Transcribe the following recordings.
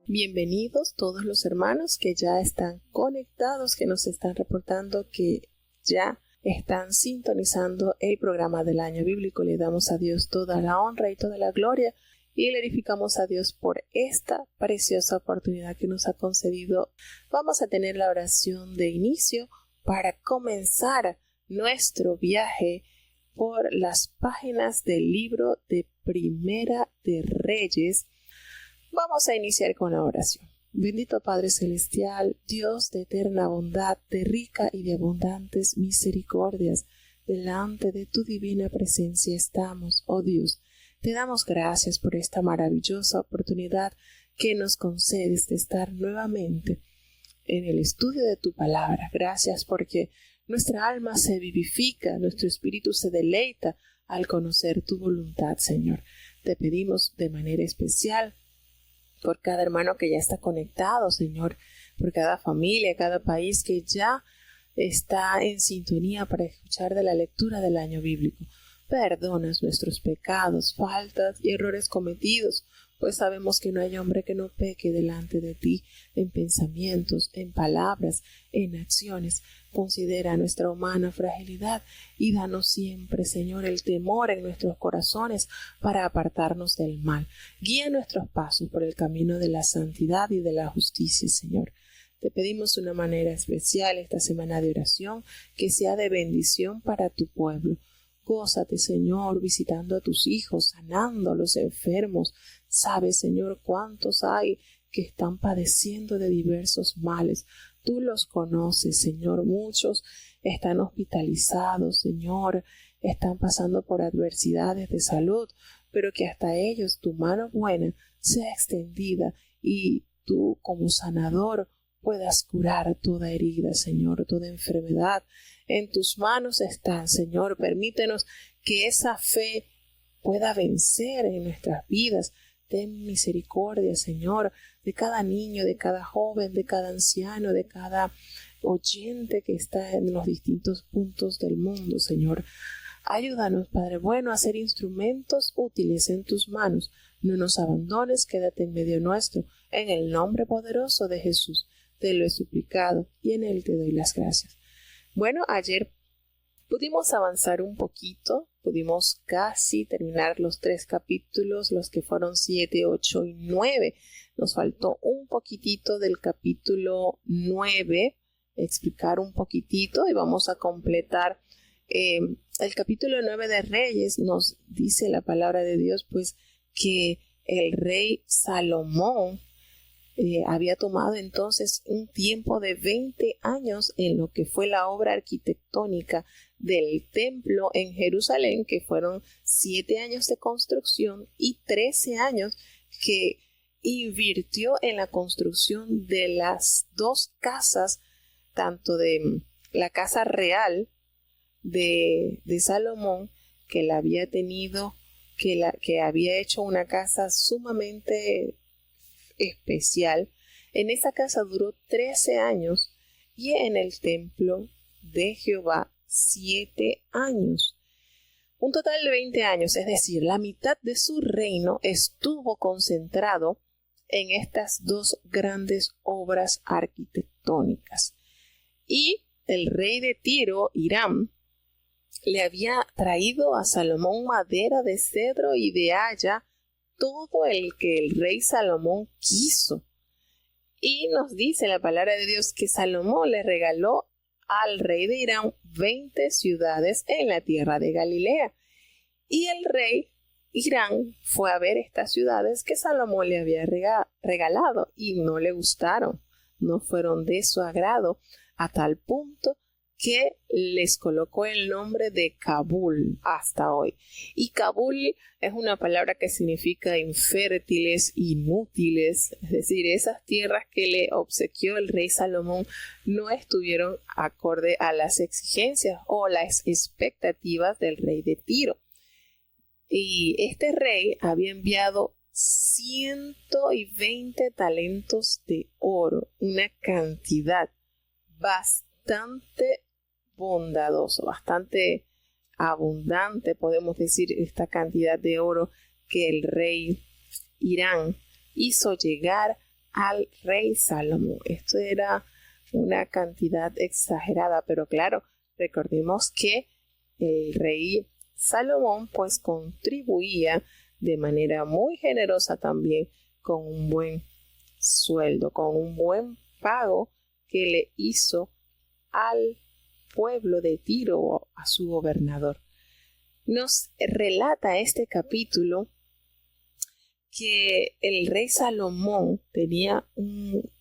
Bienvenidos todos los hermanos que ya están conectados, que nos están reportando que ya están sintonizando el programa del año bíblico. Le damos a Dios toda la honra y toda la gloria y glorificamos a Dios por esta preciosa oportunidad que nos ha concedido. Vamos a tener la oración de inicio para comenzar nuestro viaje por las páginas del libro de Primera de Reyes. Vamos a iniciar con la oración. Bendito Padre Celestial, Dios de eterna bondad, de rica y de abundantes misericordias, delante de tu divina presencia estamos, oh Dios. Te damos gracias por esta maravillosa oportunidad que nos concedes de estar nuevamente en el estudio de tu palabra. Gracias porque nuestra alma se vivifica, nuestro espíritu se deleita al conocer tu voluntad, Señor. Te pedimos de manera especial por cada hermano que ya está conectado, Señor, por cada familia, cada país que ya está en sintonía para escuchar de la lectura del año bíblico. Perdonas nuestros pecados, faltas y errores cometidos, pues sabemos que no hay hombre que no peque delante de ti en pensamientos, en palabras, en acciones. Considera nuestra humana fragilidad y danos siempre, Señor, el temor en nuestros corazones para apartarnos del mal. Guía nuestros pasos por el camino de la santidad y de la justicia, Señor. Te pedimos de una manera especial esta semana de oración que sea de bendición para tu pueblo. Gózate, Señor, visitando a tus hijos, sanando a los enfermos. Sabes, Señor, cuántos hay que están padeciendo de diversos males. Tú los conoces, Señor. Muchos están hospitalizados, Señor. Están pasando por adversidades de salud, pero que hasta ellos tu mano buena sea extendida y tú, como sanador, puedas curar toda herida, Señor, toda enfermedad. En tus manos están, Señor. Permítenos que esa fe pueda vencer en nuestras vidas. Ten misericordia, Señor, de cada niño, de cada joven, de cada anciano, de cada oyente que está en los distintos puntos del mundo, Señor. Ayúdanos, Padre bueno, a ser instrumentos útiles en tus manos. No nos abandones, quédate en medio nuestro. En el nombre poderoso de Jesús te lo he suplicado y en él te doy las gracias. Bueno, ayer pudimos avanzar un poquito, pudimos casi terminar los 3 capítulos, los que fueron 7, 8 y 9. Nos faltó un poquitito del capítulo 9, explicar un poquitito y vamos a completar el capítulo 9 de Reyes. Nos dice la palabra de Dios pues que el rey Salomón había tomado entonces un tiempo de 20 años en lo que fue la obra arquitectónica del templo en Jerusalén, que fueron 7 años de construcción y 13 años que invirtió en la construcción de las 2 casas, tanto de la casa real de Salomón, que la había tenido, que había hecho una casa sumamente especial. En esa casa duró 13 años y en el templo de Jehová 7 años. Un total de 20 años, es decir, la mitad de su reino estuvo concentrado en estas 2 grandes obras arquitectónicas. Y el rey de Tiro, Hiram, le había traído a Salomón madera de cedro y de haya, todo el que el rey Salomón quiso. Y nos dice la palabra de Dios que Salomón le regaló al rey de Hiram 20 ciudades en la tierra de Galilea. Y el rey Hiram fue a ver estas ciudades que Salomón le había regalado y no le gustaron, no fueron de su agrado, a tal punto que les colocó el nombre de Kabul hasta hoy. Y Kabul es una palabra que significa infértiles, inútiles, es decir, esas tierras que le obsequió el rey Salomón no estuvieron acorde a las exigencias o las expectativas del rey de Tiro. Y este rey había enviado 120 talentos de oro, una cantidad bastante bondadoso, bastante abundante, podemos decir, esta cantidad de oro que el rey Hiram hizo llegar al rey Salomón. Esto era una cantidad exagerada, pero claro, recordemos que el rey Salomón pues contribuía de manera muy generosa también con un buen sueldo, con un buen pago que le hizo al pueblo de Tiro, a su gobernador. Nos relata este capítulo que el rey Salomón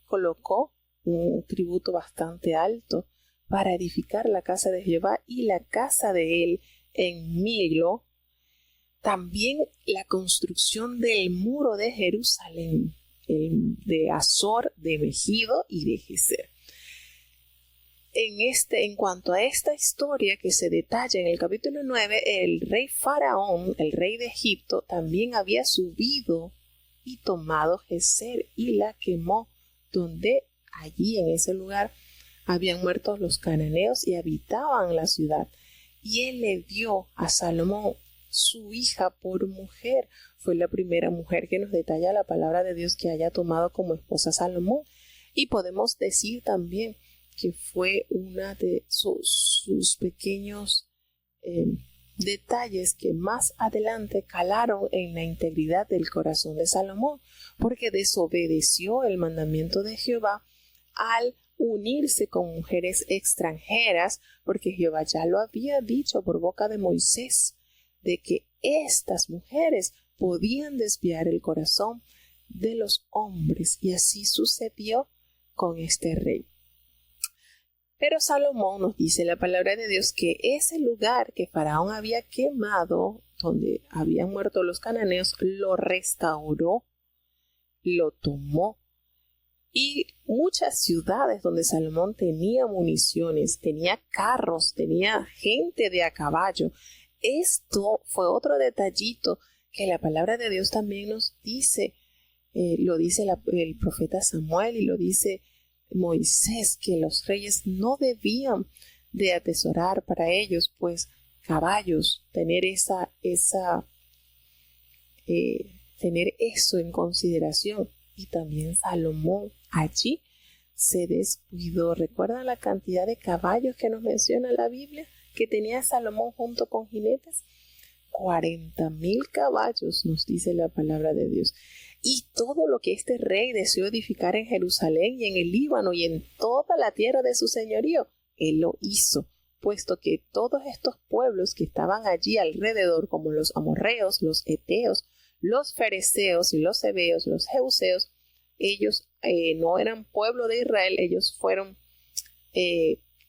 colocó un tributo bastante alto para edificar la casa de Jehová y la casa de él en Milo. También la construcción del muro de Jerusalén, de Azor, de Megido y de Gezer. En cuanto a esta historia que se detalla en el capítulo 9, el rey Faraón, el rey de Egipto, también había subido y tomado Gezer y la quemó, donde allí en ese lugar habían muerto los cananeos y habitaban la ciudad. Y él le dio a Salomón su hija por mujer. Fue la primera mujer que nos detalla la palabra de Dios que haya tomado como esposa a Salomón. Y podemos decir también que fue una de sus pequeños detalles que más adelante calaron en la integridad del corazón de Salomón, porque desobedeció el mandamiento de Jehová al unirse con mujeres extranjeras, porque Jehová ya lo había dicho por boca de Moisés, de que estas mujeres podían desviar el corazón de los hombres, y así sucedió con este rey. Pero Salomón, nos dice la palabra de Dios, que ese lugar que Faraón había quemado, donde habían muerto los cananeos, lo restauró, lo tomó. Y muchas ciudades donde Salomón tenía municiones, tenía carros, tenía gente de a caballo. Esto fue otro detallito que la palabra de Dios también nos dice. Lo dice el profeta Samuel y lo dice Moisés, que los reyes no debían de atesorar para ellos pues caballos, tener tener eso en consideración. Y también Salomón allí se descuidó. ¿Recuerdan la cantidad de caballos que nos menciona la Biblia que tenía Salomón junto con jinetes? 40,000 caballos, nos dice la palabra de Dios. Y todo lo que este rey deseó edificar en Jerusalén y en el Líbano y en toda la tierra de su señorío, él lo hizo, puesto que todos estos pueblos que estaban allí alrededor, como los amorreos, los heteos, los fereceos y los heveos, los jebuseos, ellos no eran pueblo de Israel, ellos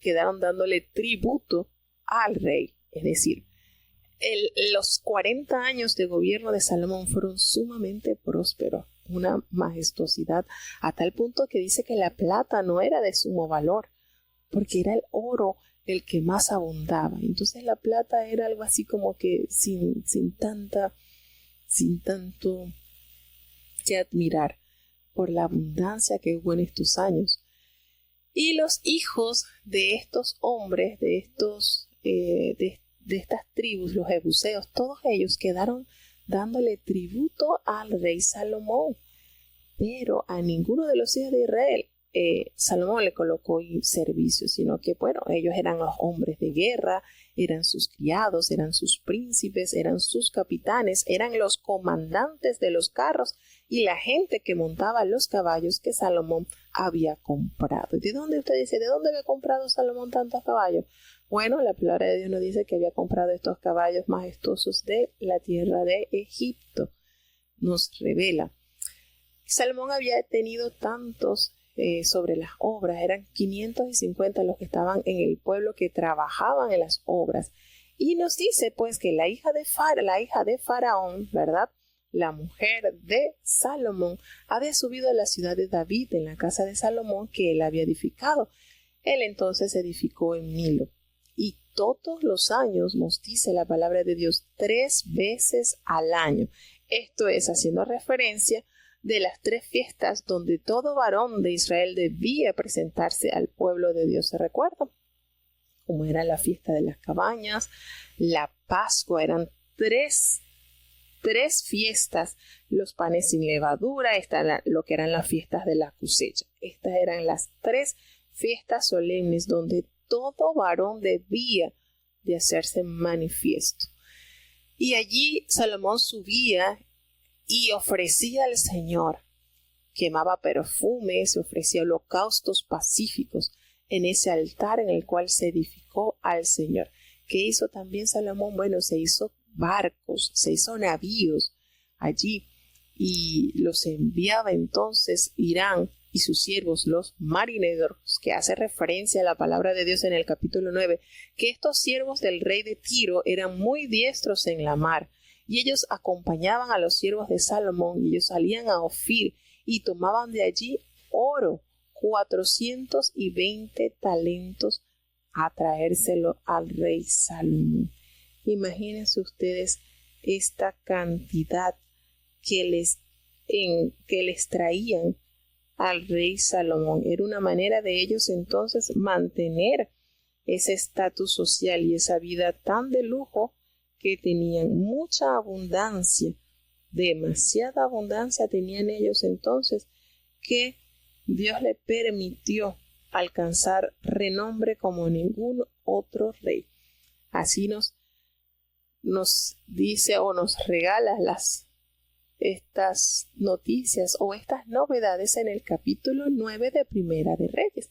quedaron dándole tributo al rey. Es decir, los 40 años de gobierno de Salomón fueron sumamente prósperos, una majestuosidad, a tal punto que dice que la plata no era de sumo valor, porque era el oro el que más abundaba. Entonces la plata era algo así como que sin tanto que admirar por la abundancia que hubo en estos años. Y los hijos de estos hombres, de estas tribus, los jebuseos, todos ellos quedaron dándole tributo al rey Salomón, pero a ninguno de los hijos de Israel Salomón le colocó en servicio, sino que bueno, ellos eran los hombres de guerra, eran sus criados, eran sus príncipes, eran sus capitanes, eran los comandantes de los carros y la gente que montaba los caballos que Salomón había comprado. ¿Y de dónde usted dice? ¿De dónde había comprado Salomón tantos caballos? Bueno, la palabra de Dios nos dice que había comprado estos caballos majestuosos de la tierra de Egipto. Nos revela. Salomón había tenido tantos sobre las obras, eran 550 los que estaban en el pueblo que trabajaban en las obras. Y nos dice pues que la hija de Faraón, ¿verdad? La mujer de Salomón había subido a la ciudad de David en la casa de Salomón que él había edificado. Él entonces edificó en Milo. Y todos los años, nos dice la palabra de Dios, 3 veces al año. Esto es haciendo referencia de las 3 fiestas donde todo varón de Israel debía presentarse al pueblo de Dios. ¿Se recuerdan? Como era la fiesta de las cabañas, la Pascua, eran 3 3 fiestas, los panes sin levadura, lo que eran las fiestas de la cosecha. Estas eran las 3 fiestas solemnes donde todo varón debía de hacerse manifiesto. Y allí Salomón subía y ofrecía al Señor, quemaba perfumes, ofrecía holocaustos pacíficos en ese altar en el cual se edificó al Señor. ¿Qué hizo también Salomón? Bueno, se hizo barcos, se hizo navíos allí y los enviaba entonces Hiram y sus siervos, los marineros, que hace referencia a la palabra de Dios en el capítulo 9, que estos siervos del rey de Tiro eran muy diestros en la mar, y ellos acompañaban a los siervos de Salomón, y ellos salían a Ofir y tomaban de allí oro, 420 talentos, a traérselo al rey Salomón. Imagínense ustedes esta cantidad que les traían al rey Salomón. Era una manera de ellos entonces mantener ese estatus social y esa vida tan de lujo que tenían. Mucha abundancia, demasiada abundancia tenían ellos entonces, que Dios le permitió alcanzar renombre como ningún otro rey. Así nos dice o nos regala estas noticias o estas novedades en el capítulo 9 de Primera de Reyes,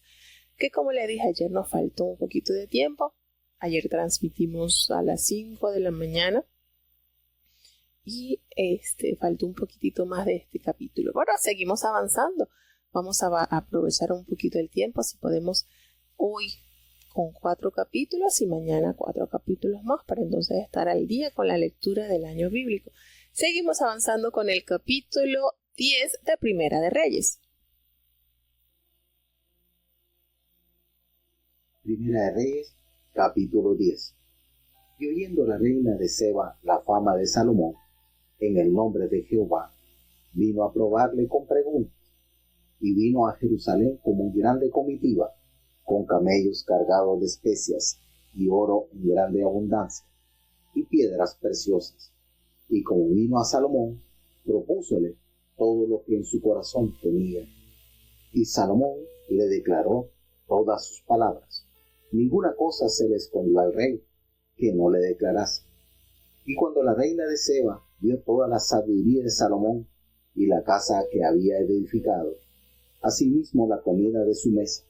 que como le dije ayer nos faltó un poquito de tiempo. Ayer transmitimos a las 5 de la mañana y faltó un poquitito más de este capítulo. Bueno, seguimos avanzando. Vamos a aprovechar un poquito el tiempo, si podemos hoy con 4 capítulos y mañana 4 capítulos más, para entonces estar al día con la lectura del año bíblico. Seguimos avanzando con el capítulo 10 de Primera de Reyes. Primera de Reyes, capítulo 10. Y oyendo la reina de Seba la fama de Salomón, en el nombre de Jehová, vino a probarle con preguntas, y vino a Jerusalén como un grande comitiva, con camellos cargados de especias, y oro en grande abundancia, y piedras preciosas. Y como vino a Salomón, propúsole todo lo que en su corazón tenía. Y Salomón le declaró todas sus palabras. Ninguna cosa se le escondió al rey que no le declarase. Y cuando la reina de Seba vio toda la sabiduría de Salomón y la casa que había edificado, asimismo la comida de su mesa,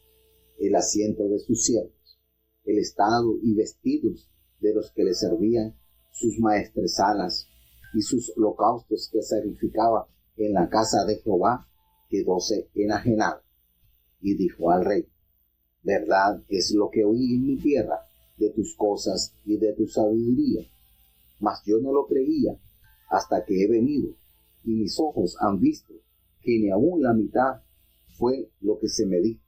el asiento de sus siervos, el estado y vestidos de los que le servían, sus maestresalas y sus holocaustos que sacrificaba en la casa de Jehová, quedóse enajenada. Y dijo al rey: verdad es lo que oí en mi tierra de tus cosas y de tu sabiduría, mas yo no lo creía hasta que he venido, y mis ojos han visto que ni aun la mitad fue lo que se me dijo.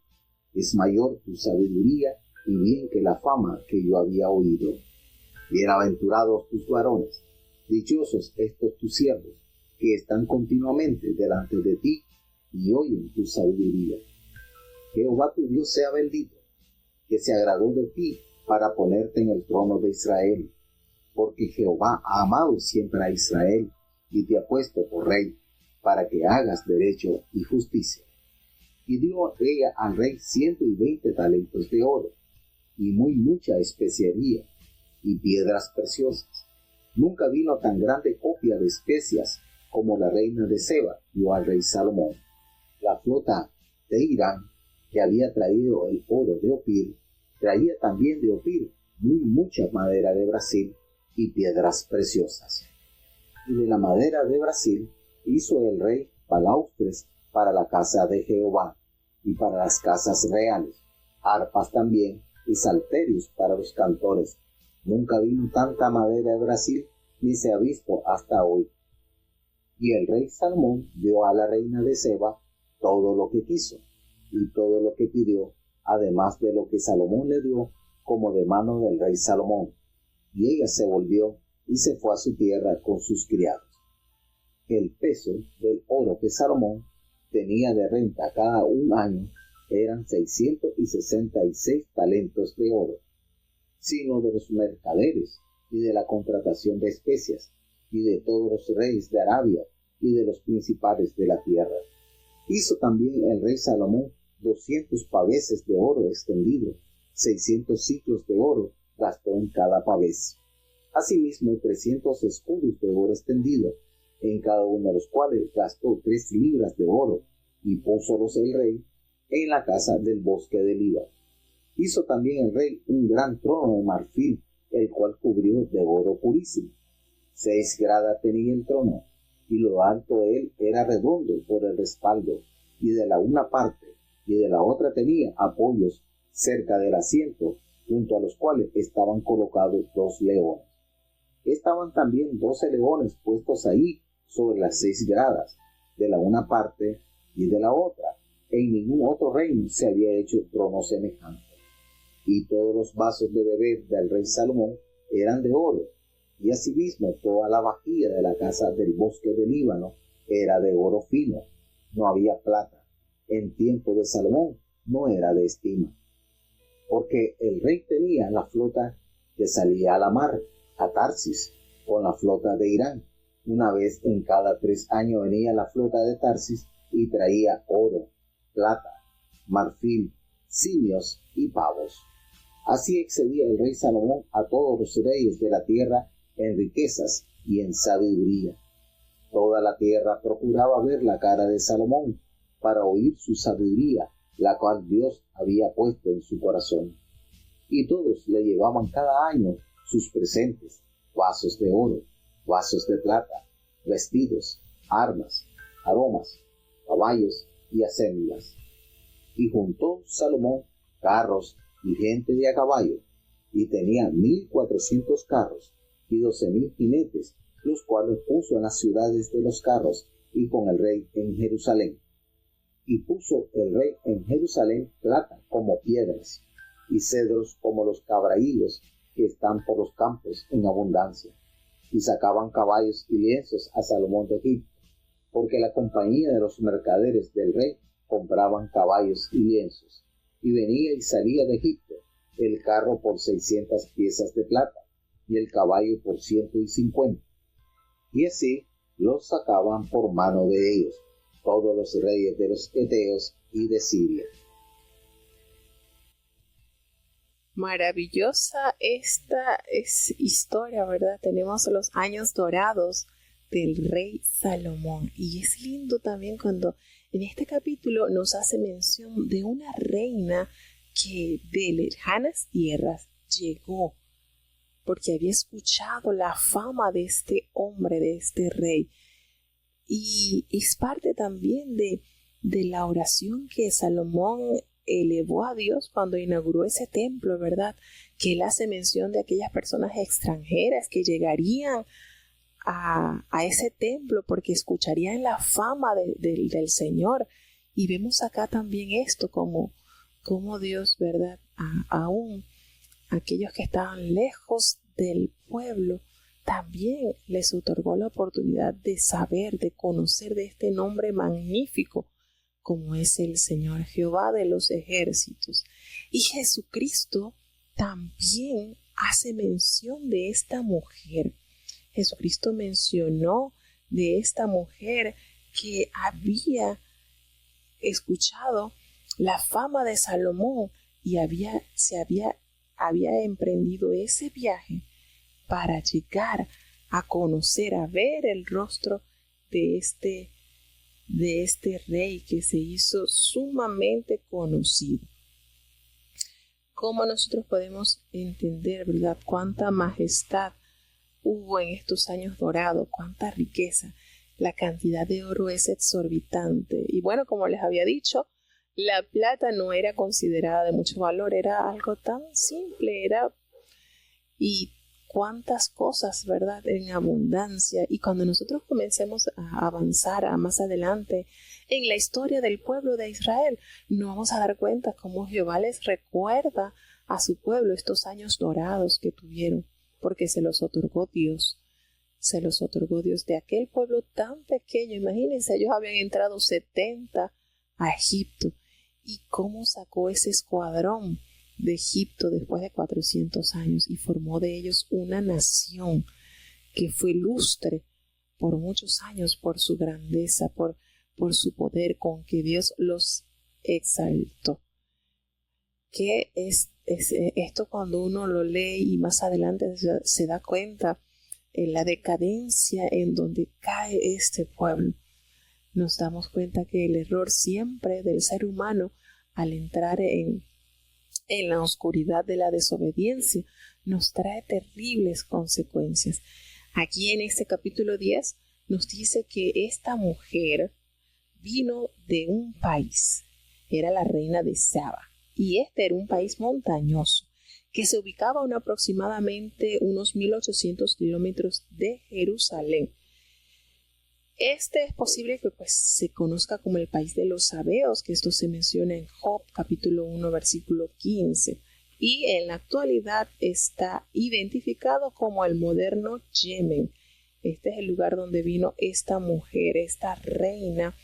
Es mayor tu sabiduría y bien que la fama que yo había oído. Bienaventurados tus varones, dichosos estos tus siervos, que están continuamente delante de ti y oyen tu sabiduría. Jehová tu Dios sea bendito, que se agradó de ti para ponerte en el trono de Israel, porque Jehová ha amado siempre a Israel y te ha puesto por rey, para que hagas derecho y justicia. Y dio ella al rey 120 talentos de oro, y muy mucha especiería, y piedras preciosas. Nunca vino tan grande copia de especias como la reina de Seba dio al rey Salomón. La flota de Hiram, que había traído el oro de Ofir, traía también de Ofir muy mucha madera de Brasil y piedras preciosas. Y de la madera de Brasil hizo el rey balaustres para la casa de Jehová y para las casas reales, arpas también y salterios para los cantores. Nunca vino tanta madera de Brasil, ni se ha visto hasta hoy. Y el rey Salomón dio a la reina de Seba todo lo que quiso y todo lo que pidió, además de lo que Salomón le dio como de mano del rey Salomón. Y ella se volvió y se fue a su tierra con sus criados. El peso del oro que Salomón tenía de renta cada un año eran 666 talentos de oro, sino de los mercaderes y de la contratación de especias, y de todos los reyes de Arabia y de los principales de la tierra. Hizo también el rey Salomón 200 paveses de oro extendido, 600 ciclos de oro gastó en cada pavés. Asimismo 300 escudos de oro extendido, en cada uno de los cuales gastó 3 libras de oro, y púsolos el rey en la casa del bosque del Líbano. Hizo también el rey un gran trono de marfil, el cual cubrió de oro purísimo. 6 gradas tenía el trono, y lo alto de él era redondo por el respaldo, y de la una parte y de la otra tenía apoyos cerca del asiento, junto a los cuales estaban colocados 2 leones. Estaban también 12 leones puestos ahí sobre las 6 gradas, de la una parte y de la otra. En ningún otro reino se había hecho trono semejante. Y todos los vasos de beber del rey Salomón eran de oro, y asimismo toda la vajilla de la casa del bosque del Líbano era de oro fino, no había plata. En tiempo de Salomón no era de estima, porque el rey tenía la flota que salía a la mar, a Tarsis, con la flota de Irán. Una vez en cada 3 años venía la flota de Tarsis y traía oro, plata, marfil, simios y pavos. Así excedía el rey Salomón a todos los reyes de la tierra en riquezas y en sabiduría. Toda la tierra procuraba ver la cara de Salomón para oír su sabiduría, la cual Dios había puesto en su corazón. Y todos le llevaban cada año sus presentes, vasos de oro, vasos de plata, vestidos, armas, aromas, caballos y acémilas. Y juntó Salomón carros y gente de a caballo, y tenía 1,400 carros y 12,000 jinetes, los cuales puso en las ciudades de los carros y con el rey en Jerusalén. Y puso el rey en Jerusalén plata como piedras, y cedros como los cabraílos que están por los campos en abundancia. Y sacaban caballos y lienzos a Salomón de Egipto, porque la compañía de los mercaderes del rey compraban caballos y lienzos. Y venía y salía de Egipto el carro por 600 piezas de plata, y el caballo por 150. Y así los sacaban por mano de ellos todos los reyes de los Eteos y de Siria. Maravillosa esta es historia, ¿verdad? Tenemos los años dorados del rey Salomón. Y es lindo también cuando en este capítulo nos hace mención de una reina que de lejanas tierras llegó porque había escuchado la fama de este hombre, de este rey. Y es parte también de la oración que Salomón elevó a Dios cuando inauguró ese templo, ¿verdad? Que él hace mención de aquellas personas extranjeras que llegarían a ese templo porque escucharían la fama del Señor. Y vemos acá también esto como Dios, ¿verdad? Aún aquellos que estaban lejos del pueblo, también les otorgó la oportunidad de saber, de conocer de este nombre magnífico como es el Señor Jehová de los ejércitos. Y Jesucristo también hace mención de esta mujer. Jesucristo mencionó de esta mujer que había escuchado la fama de Salomón y había emprendido ese viaje para llegar a conocer, a ver el rostro de este rey que se hizo sumamente conocido. ¿Cómo nosotros podemos entender, verdad, cuánta majestad hubo en estos años dorados, cuánta riqueza? La cantidad de oro es exorbitante. Y bueno, como les había dicho, la plata no era considerada de mucho valor, era algo tan simple, y cuántas cosas, ¿verdad?, en abundancia. Y cuando nosotros comencemos a avanzar más adelante en la historia del pueblo de Israel, nos vamos a dar cuenta cómo Jehová les recuerda a su pueblo estos años dorados que tuvieron, porque se los otorgó Dios. Se los otorgó Dios de aquel pueblo tan pequeño. Imagínense, ellos habían entrado 70 a Egipto. ¿Y cómo sacó ese escuadrón de Egipto después de 400 años y formó de ellos una nación que fue lustre por muchos años por su grandeza, por su poder con que Dios los exaltó. ¿Qué es esto cuando uno lo lee y más adelante se da cuenta en la decadencia en donde cae este pueblo? Nos damos cuenta que el error siempre del ser humano al entrar en la oscuridad de la desobediencia nos trae terribles consecuencias. Aquí en este capítulo 10 nos dice que esta mujer vino de un país, era la reina de Saba, y este era un país montañoso que se ubicaba a aproximadamente unos 1800 kilómetros de Jerusalén. Este es posible que se conozca como el país de los sabeos, que esto se menciona en Job capítulo 1 versículo 15, y en la actualidad está identificado como el moderno Yemen. Este es el lugar donde vino esta mujer, esta reina,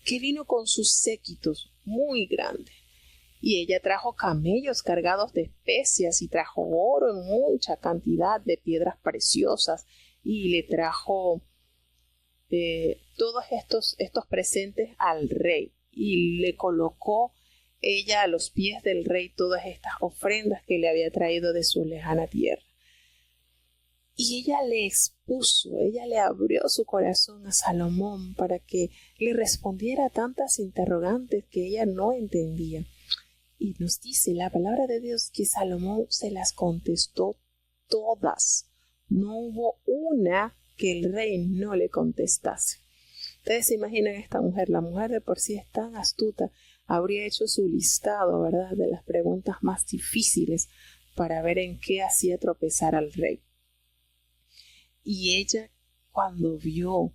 que vino con sus séquitos muy grandes. Y ella trajo camellos cargados de especias y trajo oro en mucha cantidad de piedras preciosas y le trajo todos estos presentes al rey y le colocó ella a los pies del rey todas estas ofrendas que le había traído de su lejana tierra. Y ella le expuso, ella le abrió su corazón a Salomón para que le respondiera a tantas interrogantes que ella no entendía. Y nos dice la palabra de Dios que Salomón se las contestó todas. No hubo una que el rey no le contestase. Ustedes se imaginan a esta mujer, la mujer de por sí es tan astuta, habría hecho su listado, ¿verdad?, de las preguntas más difíciles para ver en qué hacía tropezar al rey. Y ella, cuando vio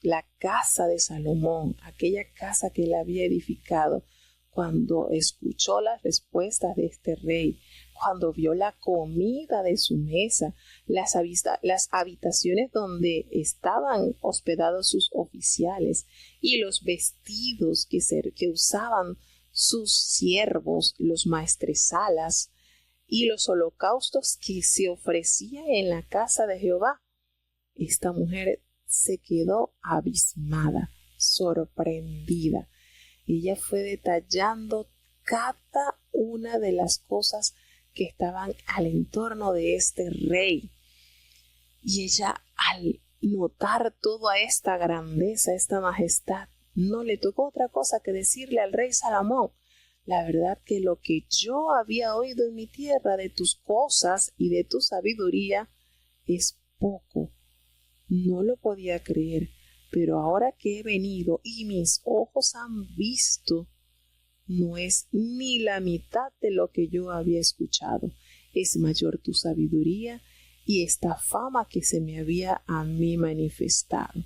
la casa de Salomón, aquella casa que él había edificado, cuando escuchó las respuestas de este rey, cuando vio la comida de su mesa, las habitaciones donde estaban hospedados sus oficiales y los vestidos que usaban sus siervos, los maestresalas, y los holocaustos que se ofrecían en la casa de Jehová, esta mujer se quedó abismada, sorprendida. Ella fue detallando cada una de las cosas que estaban al entorno de este rey. Y ella, al notar toda esta grandeza, esta majestad, no le tocó otra cosa que decirle al rey Salomón: la verdad que lo que yo había oído en mi tierra de tus cosas y de tu sabiduría es poco. No lo podía creer, pero ahora que he venido y mis ojos han visto, no es ni la mitad de lo que yo había escuchado. Es mayor tu sabiduría y esta fama que se me había a mí manifestado.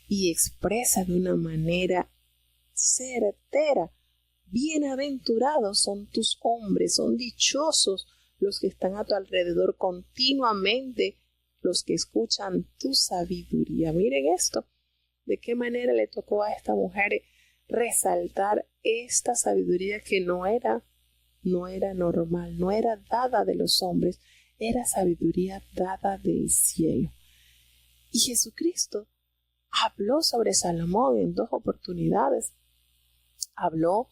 Y expresa de una manera certera: bienaventurados son tus hombres, son dichosos los que están a tu alrededor continuamente, los que escuchan tu sabiduría. Miren esto, de qué manera le tocó a esta mujer resaltar esta sabiduría que no era normal, no era dada de los hombres, era sabiduría dada del cielo. Y Jesucristo habló sobre Salomón en 2 oportunidades. Habló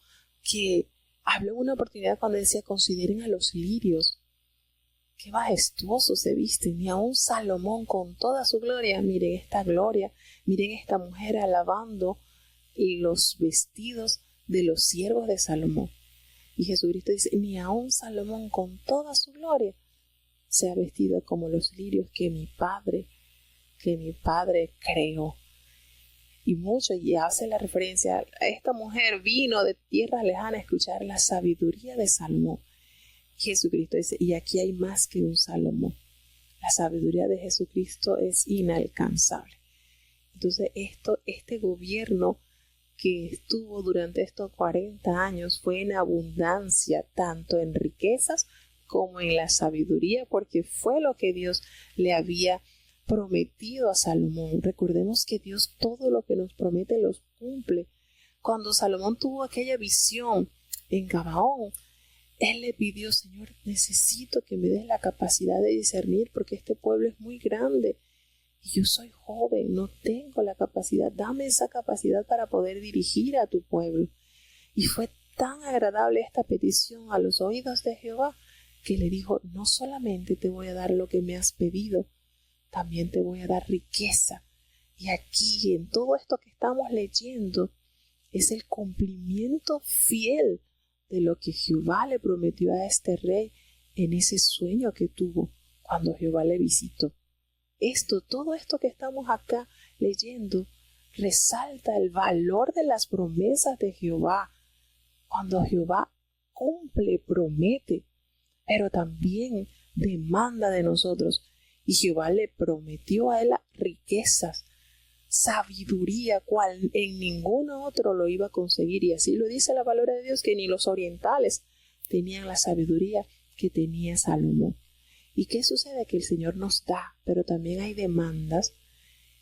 una oportunidad cuando decía: consideren a los lirios, qué majestuosos se visten, y aún Salomón con toda su gloria. Miren esta gloria, miren esta mujer alabando los vestidos de los siervos de Salomón. Y Jesucristo dice: ni aún Salomón con toda su gloria se ha vestido como los lirios que mi Padre creó. Y hace la referencia a esta mujer vino de tierras lejanas a escuchar la sabiduría de Salomón. Jesucristo dice: y aquí hay más que un Salomón. La sabiduría de Jesucristo es inalcanzable. Entonces este gobierno que estuvo durante estos 40 años fue en abundancia, tanto en riquezas como en la sabiduría, porque fue lo que Dios le había prometido a Salomón. Recordemos que Dios todo lo que nos promete los cumple. Cuando Salomón tuvo aquella visión en Gabaón, él le pidió: Señor, necesito que me des la capacidad de discernir, porque este pueblo es muy grande Y yo soy joven, no tengo la capacidad. Dame esa capacidad para poder dirigir a tu pueblo. Y fue tan agradable esta petición a los oídos de Jehová que le dijo, no solamente te voy a dar lo que me has pedido, también te voy a dar riqueza. Y aquí, en todo esto que estamos leyendo, es el cumplimiento fiel de lo que Jehová le prometió a este rey en ese sueño que tuvo cuando Jehová le visitó. Todo esto que estamos acá leyendo, resalta el valor de las promesas de Jehová. Cuando Jehová cumple, promete, pero también demanda de nosotros. Y Jehová le prometió a él riquezas, sabiduría, cual en ninguno otro lo iba a conseguir. Y así lo dice la palabra de Dios, que ni los orientales tenían la sabiduría que tenía Salomón. ¿Y qué sucede? Que el Señor nos da, pero también hay demandas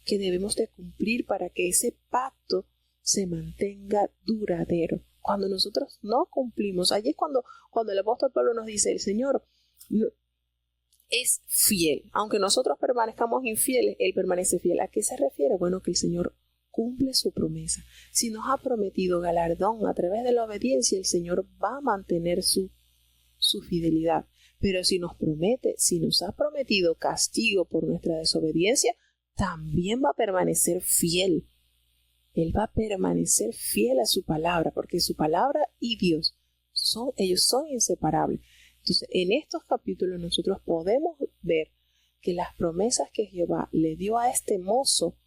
que debemos de cumplir para que ese pacto se mantenga duradero. Cuando nosotros no cumplimos, allí es cuando el apóstol Pablo nos dice, el Señor es fiel. Aunque nosotros permanezcamos infieles, Él permanece fiel. ¿A qué se refiere? Bueno, que el Señor cumple su promesa. Si nos ha prometido galardón a través de la obediencia, el Señor va a mantener su fidelidad. Pero si nos ha prometido castigo por nuestra desobediencia, también va a permanecer fiel. Él va a permanecer fiel a su palabra, porque su palabra y Dios ellos son inseparables. Entonces, en estos capítulos nosotros podemos ver que las promesas que Jehová le dio a este mozo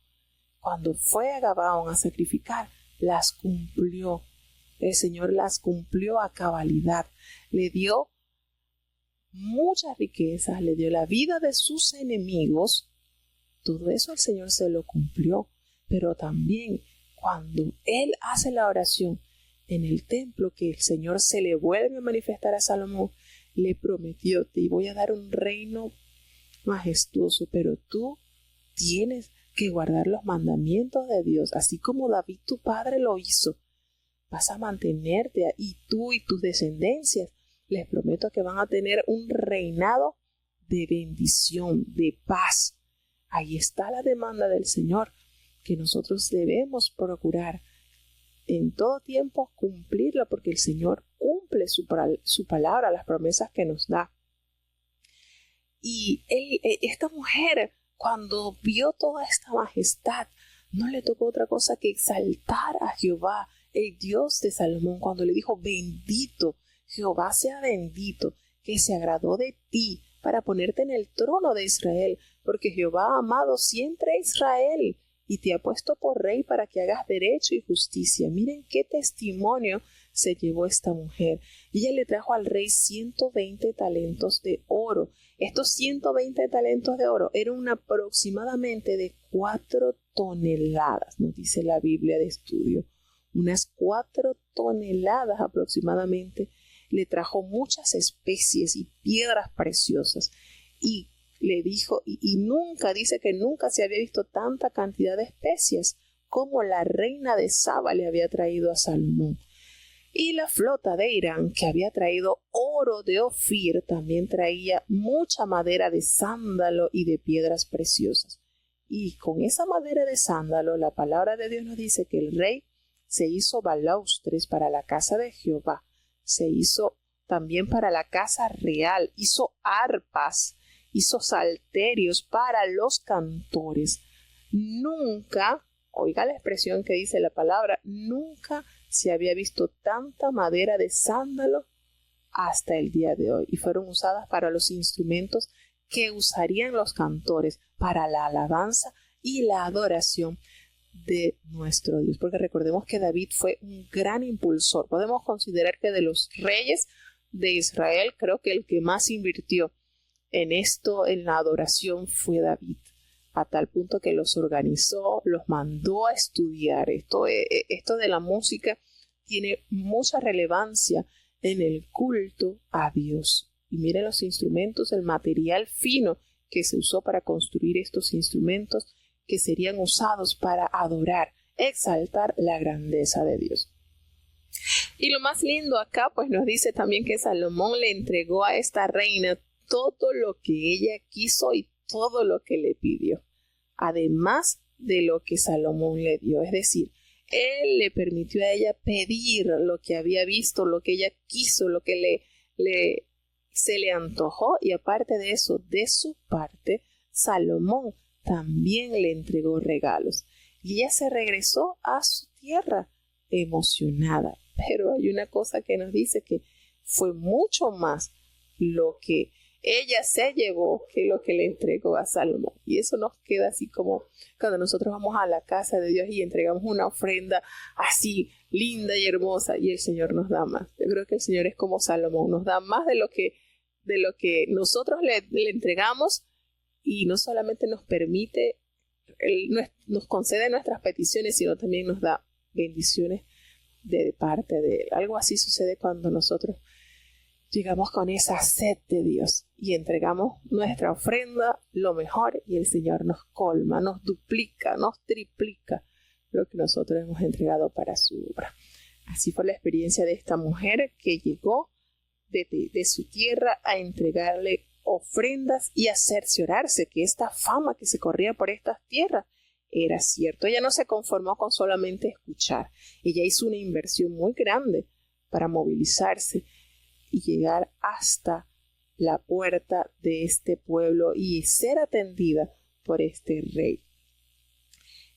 cuando fue a Gabaón a sacrificar, las cumplió. El Señor las cumplió a cabalidad. Le dio muchas riquezas, le dio la vida de sus enemigos. Todo eso el Señor se lo cumplió. Pero también cuando Él hace la oración en el templo, que el Señor se le vuelve a manifestar a Salomón, le prometió, te voy a dar un reino majestuoso, pero tú tienes que guardar los mandamientos de Dios, así como David tu padre lo hizo. Vas a mantenerte, y tú y tus descendencias, les prometo que van a tener un reinado de bendición, de paz. Ahí está la demanda del Señor, que nosotros debemos procurar en todo tiempo cumplirla, porque el Señor cumple su palabra, las promesas que nos da. Y esta mujer, cuando vio toda esta majestad, no le tocó otra cosa que exaltar a Jehová, el Dios de Salomón, cuando le dijo, bendito, Jehová sea bendito, que se agradó de ti para ponerte en el trono de Israel, porque Jehová ha amado siempre a Israel y te ha puesto por rey para que hagas derecho y justicia. Miren qué testimonio se llevó esta mujer. Y ella le trajo al rey 120 talentos de oro. Estos 120 talentos de oro eran aproximadamente de 4 toneladas, nos dice la Biblia de estudio. Unas 4 toneladas aproximadamente. Le trajo muchas especies y piedras preciosas. Y le dijo, y nunca, dice que nunca se había visto tanta cantidad de especias como la reina de Saba le había traído a Salomón. Y la flota de Irán, que había traído oro de Ofir, también traía mucha madera de sándalo y de piedras preciosas. Y con esa madera de sándalo, la palabra de Dios nos dice que el rey se hizo balaustres para la casa de Jehová, se hizo también para la casa real, hizo arpas, hizo salterios para los cantores. Nunca, oiga la expresión que dice la palabra, nunca se había visto tanta madera de sándalo hasta el día de hoy, y fueron usadas para los instrumentos que usarían los cantores para la alabanza y la adoración de nuestro Dios, porque recordemos que David fue un gran impulsor. Podemos considerar que de los reyes de Israel, creo que el que más invirtió en esto, en la adoración, fue David, a tal punto que los organizó, los mandó a estudiar. Esto de la música tiene mucha relevancia en el culto a Dios. Y miren los instrumentos, el material fino que se usó para construir estos instrumentos que serían usados para adorar, exaltar la grandeza de Dios. Y lo más lindo acá, pues nos dice también que Salomón le entregó a esta reina todo lo que ella quiso y todo lo que le pidió. además de lo que Salomón le dio. Es decir, él le permitió a ella pedir lo que había visto, lo que ella quiso, lo que se le antojó, y aparte de eso, de su parte, Salomón también le entregó regalos. Y ella se regresó a su tierra emocionada. Pero hay una cosa que nos dice que fue mucho más lo que ella se llevó que lo que le entregó a Salomón. Y eso nos queda así como cuando nosotros vamos a la casa de Dios y entregamos una ofrenda así linda y hermosa, y el Señor nos da más. Yo creo que el Señor es como Salomón, nos da más de lo que nosotros le entregamos, y no solamente nos permite, Él nos concede nuestras peticiones, sino también nos da bendiciones de parte de Él. Algo así sucede cuando nosotros llegamos con esa sed de Dios y entregamos nuestra ofrenda, lo mejor, y el Señor nos colma, nos duplica, nos triplica lo que nosotros hemos entregado para su obra. Así fue la experiencia de esta mujer que llegó de su tierra a entregarle ofrendas y a cerciorarse que esta fama que se corría por estas tierras era cierto. Ella no se conformó con solamente escuchar. Ella hizo una inversión muy grande para movilizarse y llegar hasta la puerta de este pueblo y ser atendida por este rey.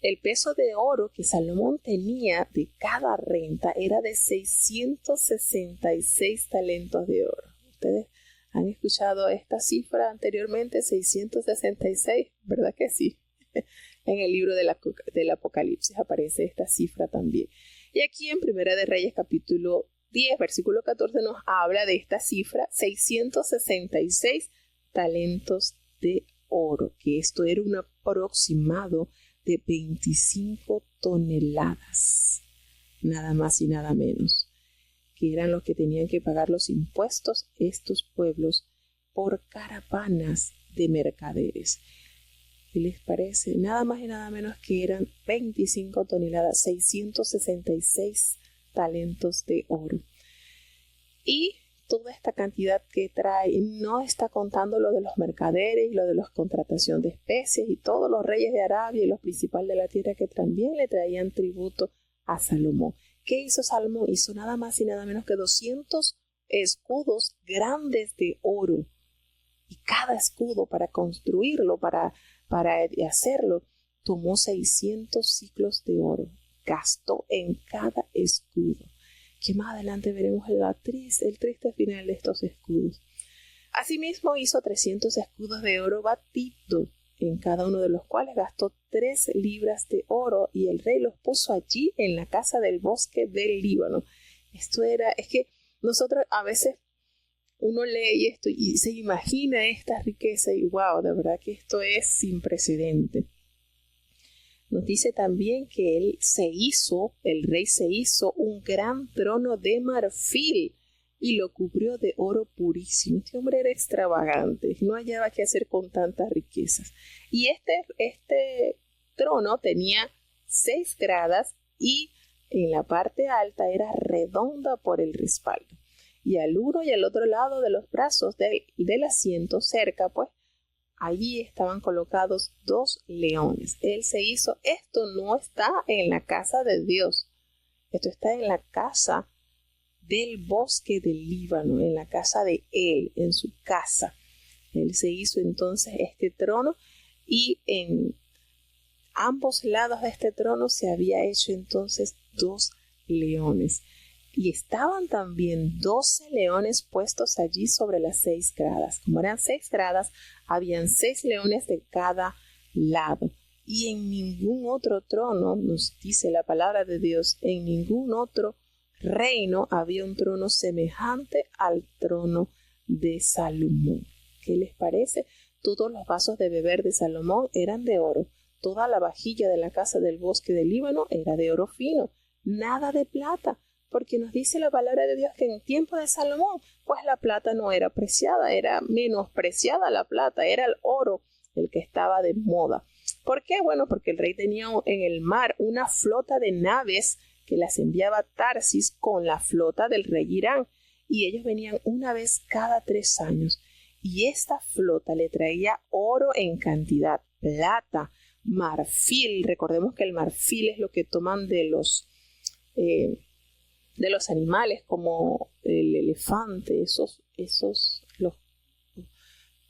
El peso de oro que Salomón tenía de cada renta era de 666 talentos de oro. Ustedes han escuchado esta cifra anteriormente, 666, ¿verdad que sí? En el libro del Apocalipsis aparece esta cifra también. Y aquí en Primera de Reyes capítulo 10, versículo 14 nos habla de esta cifra, 666 talentos de oro, que esto era un aproximado de 25 toneladas, nada más y nada menos, que eran los que tenían que pagar los impuestos estos pueblos por caravanas de mercaderes. ¿Qué les parece? Nada más y nada menos que eran 25 toneladas, 666 talentos de oro. Y toda esta cantidad que trae no está contando lo de los mercaderes y lo de la contratación de especies y todos los reyes de Arabia y los principales de la tierra que también le traían tributo a Salomón. ¿Qué hizo Salomón? Hizo nada más y nada menos que 200 escudos grandes de oro. Y cada escudo, para construirlo, para hacerlo, tomó 600 ciclos de oro. Gastó en cada escudo, que más adelante veremos el triste final de estos escudos. Asimismo hizo 300 escudos de oro batido, en cada uno de los cuales gastó 3 libras de oro, y el rey los puso allí en la casa del bosque del Líbano. Es que nosotros a veces uno lee esto y se imagina esta riqueza y wow, de verdad que esto es sin precedente. Nos dice también que el rey se hizo un gran trono de marfil y lo cubrió de oro purísimo. Este hombre era extravagante, no hallaba qué hacer con tantas riquezas. Y este trono tenía 6 gradas y en la parte alta era redonda por el respaldo. Y al uno y al otro lado de los brazos del asiento cerca, pues, allí estaban colocados 2 leones. Él se hizo, esto no está en la casa de Dios, esto está en la casa del bosque del Líbano, en la casa de él, en su casa. Él se hizo entonces este trono, y en ambos lados de este trono se había hecho entonces 2 leones. Y estaban también 12 leones puestos allí sobre las 6 gradas. Como eran 6 gradas, habían 6 leones de cada lado. Y en ningún otro trono, nos dice la palabra de Dios, en ningún otro reino había un trono semejante al trono de Salomón. ¿Qué les parece? Todos los vasos de beber de Salomón eran de oro. Toda la vajilla de la casa del bosque del Líbano era de oro fino. Nada de plata. Porque nos dice la palabra de Dios que en tiempo de Salomón, pues la plata no era apreciada, era menospreciada la plata, era el oro el que estaba de moda. ¿Por qué? Bueno, porque el rey tenía en el mar una flota de naves que las enviaba a Tarsis con la flota del rey Irán, y ellos venían una vez cada 3 años, y esta flota le traía oro en cantidad, plata, marfil. Recordemos que el marfil es lo que toman de los animales, como el elefante,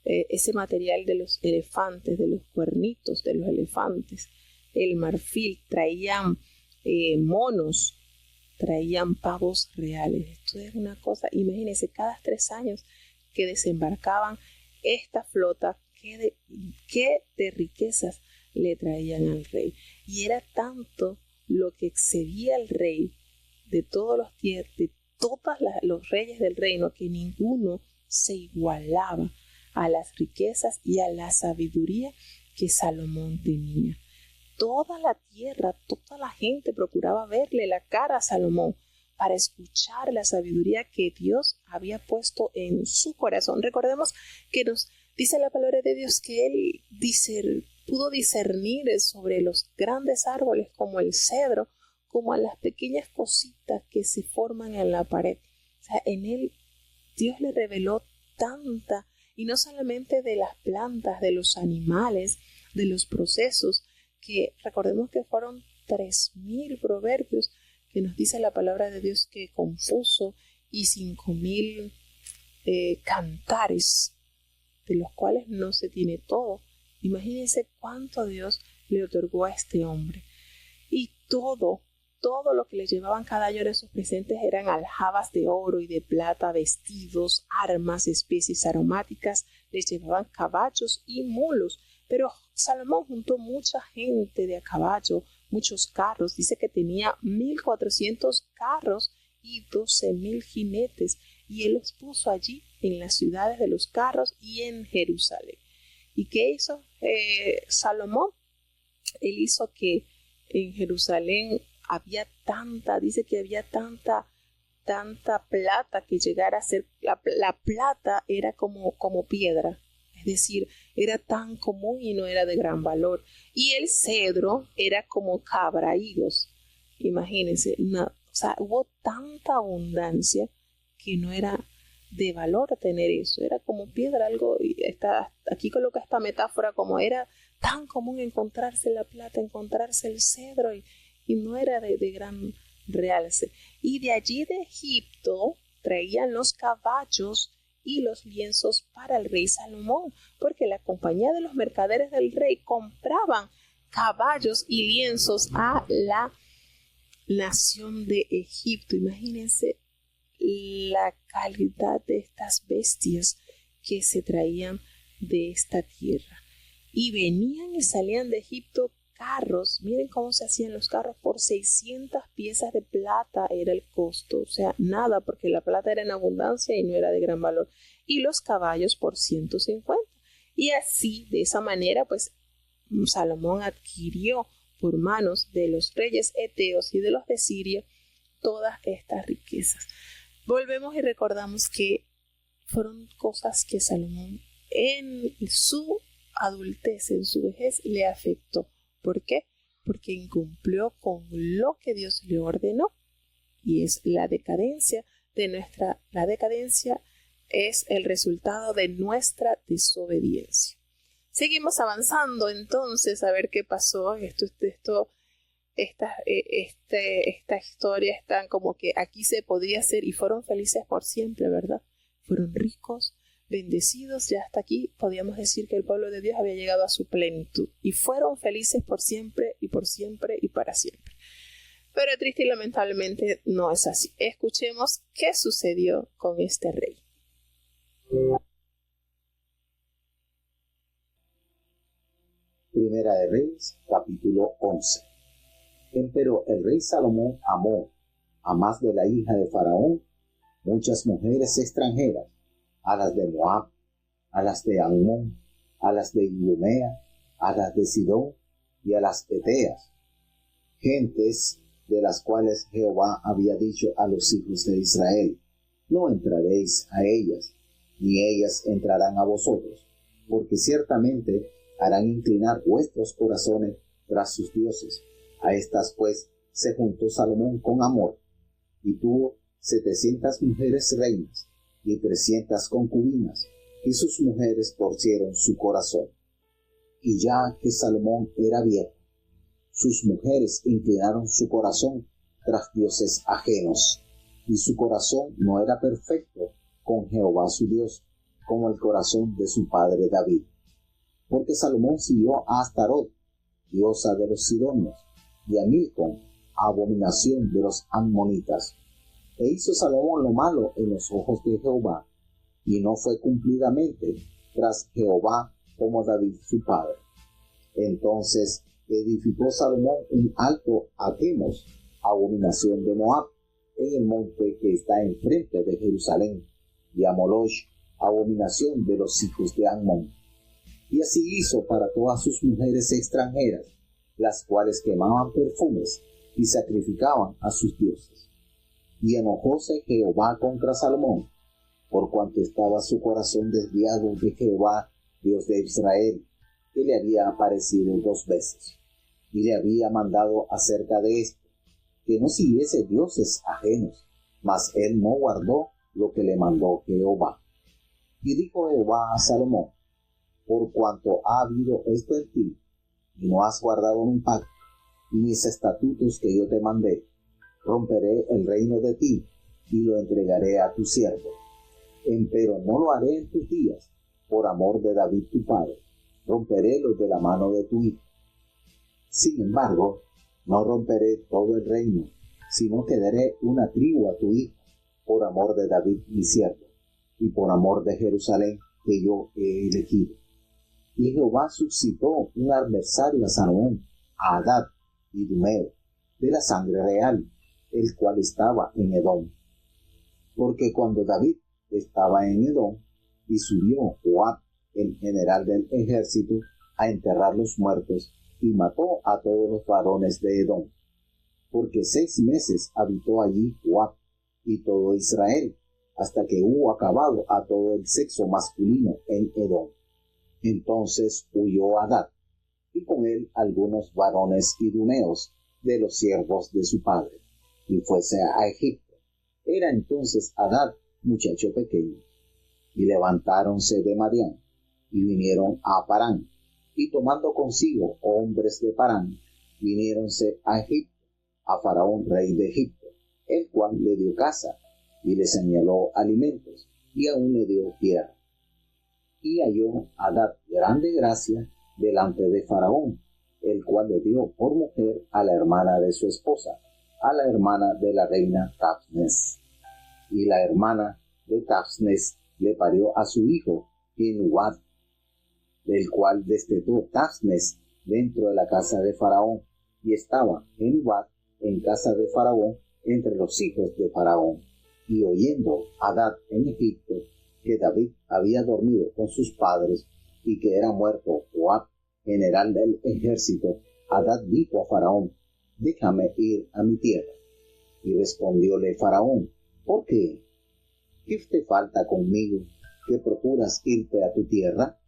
ese material de los elefantes, de los cuernitos de los elefantes, el marfil. Traían monos, traían pavos reales. Esto es una cosa, imagínense, cada 3 años que desembarcaban esta flota, qué de riquezas le traían al rey. Y era tanto lo que excedía al rey de todos los reyes del reino, que ninguno se igualaba a las riquezas y a la sabiduría que Salomón tenía. Toda la tierra, toda la gente procuraba verle la cara a Salomón para escuchar la sabiduría que Dios había puesto en su corazón. Recordemos que nos dice la palabra de Dios que él pudo discernir sobre los grandes árboles como el cedro, como a las pequeñas cositas que se forman en la pared. O sea, en él Dios le reveló tanta, y no solamente de las plantas, de los animales, de los procesos, que recordemos que fueron 3,000 proverbios que nos dice la palabra de Dios que compuso, y 5,000 cantares, de los cuales no se tiene todo. Imagínense cuánto Dios le otorgó a este hombre. Y todo lo que le llevaban cada año de sus presentes eran aljabas de oro y de plata, vestidos, armas, especies aromáticas. Les llevaban caballos y mulos. Pero Salomón juntó mucha gente de a caballo, muchos carros. Dice que tenía 1,400 carros y 12,000 jinetes. Y él los puso allí en las ciudades de los carros y en Jerusalén. ¿Y qué hizo Salomón? Él hizo que en Jerusalén dice que había tanta plata que llegara a ser, la plata era como piedra, es decir, era tan común y no era de gran valor. Y el cedro era como cabrahigos, imagínense, o sea, hubo tanta abundancia que no era de valor tener eso, era como piedra, algo. Aquí coloca esta metáfora, como era tan común encontrarse la plata, encontrarse el cedro, y no era de gran realce. Y de allí de Egipto traían los caballos y los lienzos para el rey Salomón, porque la compañía de los mercaderes del rey compraban caballos y lienzos a la nación de Egipto. Imagínense la calidad de estas bestias que se traían de esta tierra. Y venían y salían de Egipto carros. Miren cómo se hacían los carros. Por 600 piezas de plata era el costo. O sea, nada, porque la plata era en abundancia y no era de gran valor. Y los caballos por 150. Y así, de esa manera, pues Salomón adquirió por manos de los reyes heteos y de los de Siria todas estas riquezas. Volvemos y recordamos que fueron cosas que Salomón en su adultez, en su vejez, le afectó. ¿Por qué? Porque incumplió con lo que Dios le ordenó, y es la decadencia es el resultado de nuestra desobediencia. Seguimos avanzando entonces a ver qué pasó. Esta historia está como que aquí se podía hacer, y fueron felices por siempre, ¿verdad? Fueron ricos, bendecidos, ya hasta aquí podíamos decir que el pueblo de Dios había llegado a su plenitud, y fueron felices por siempre y por siempre y para siempre. Pero triste y lamentablemente no es así. Escuchemos qué sucedió con este rey. Primera de Reyes, capítulo 11. Empero el rey Salomón amó, a más de la hija de Faraón, muchas mujeres extranjeras, a las de Moab, a las de Amón, a las de Idumea, a las de Sidón y a las Eteas, gentes de las cuales Jehová había dicho a los hijos de Israel: no entraréis a ellas, ni ellas entrarán a vosotros, porque ciertamente harán inclinar vuestros corazones tras sus dioses. A estas pues se juntó Salomón con amor, y tuvo 700 mujeres reinas y 300 concubinas, y sus mujeres torcieron su corazón. Y ya que Salomón era viejo, sus mujeres inclinaron su corazón tras dioses ajenos, y su corazón no era perfecto con Jehová su Dios, como el corazón de su padre David. Porque Salomón siguió a Astarot, diosa de los sidonios, y a Milcom, abominación de los amonitas. E hizo Salomón lo malo en los ojos de Jehová, y no fue cumplidamente tras Jehová como David su padre. Entonces edificó Salomón un alto a Quemos, abominación de Moab, en el monte que está enfrente de Jerusalén, y a Moloch, abominación de los hijos de Ammón. Y así hizo para todas sus mujeres extranjeras, las cuales quemaban perfumes y sacrificaban a sus dioses. Y enojóse Jehová contra Salomón, por cuanto estaba su corazón desviado de Jehová, Dios de Israel, que le había aparecido 2 veces, y le había mandado acerca de esto, que no siguiese dioses ajenos, mas él no guardó lo que le mandó Jehová. Y dijo Jehová a Salomón: por cuanto ha habido esto en ti, y no has guardado mi pacto y mis estatutos que yo te mandé, romperé el reino de ti, y lo entregaré a tu siervo. Empero no lo haré en tus días, por amor de David tu padre, romperé los de la mano de tu hijo. Sin embargo, no romperé todo el reino, sino que daré una tribu a tu hijo, por amor de David mi siervo, y por amor de Jerusalén que yo he elegido. Y Jehová suscitó un adversario a Salomón, a Hadad y Dumeo, de la sangre real, el cual estaba en Edom. Porque cuando David estaba en Edom, y subió Joab, el general del ejército, a enterrar los muertos, y mató a todos los varones de Edom. Porque 6 meses habitó allí Joab y todo Israel, hasta que hubo acabado a todo el sexo masculino en Edom. Entonces huyó Hadad, y con él algunos varones idumeos de los siervos de su padre, y fuese a Egipto. Era entonces Hadad muchacho pequeño. Y levantáronse de Madián, y vinieron a Parán, y tomando consigo hombres de Parán, viniéronse a Egipto, a Faraón rey de Egipto, el cual le dio casa, y le señaló alimentos, y aún le dio tierra. Y halló Hadad grande gracia delante de Faraón, el cual le dio por mujer a la hermana de su esposa, a la hermana de la reina Tapsnes. Y la hermana de Tapsnes le parió a su hijo Enuad, del cual destetó Tapsnes dentro de la casa de Faraón, y estaba Enuad en casa de Faraón entre los hijos de Faraón. Y oyendo Hadad en Egipto que David había dormido con sus padres y que era muerto Joab, general del ejército, Hadad dijo a Faraón: déjame ir a mi tierra. Y respondióle Faraón: ¿por qué? ¿Qué te falta conmigo, que procuras irte a tu tierra?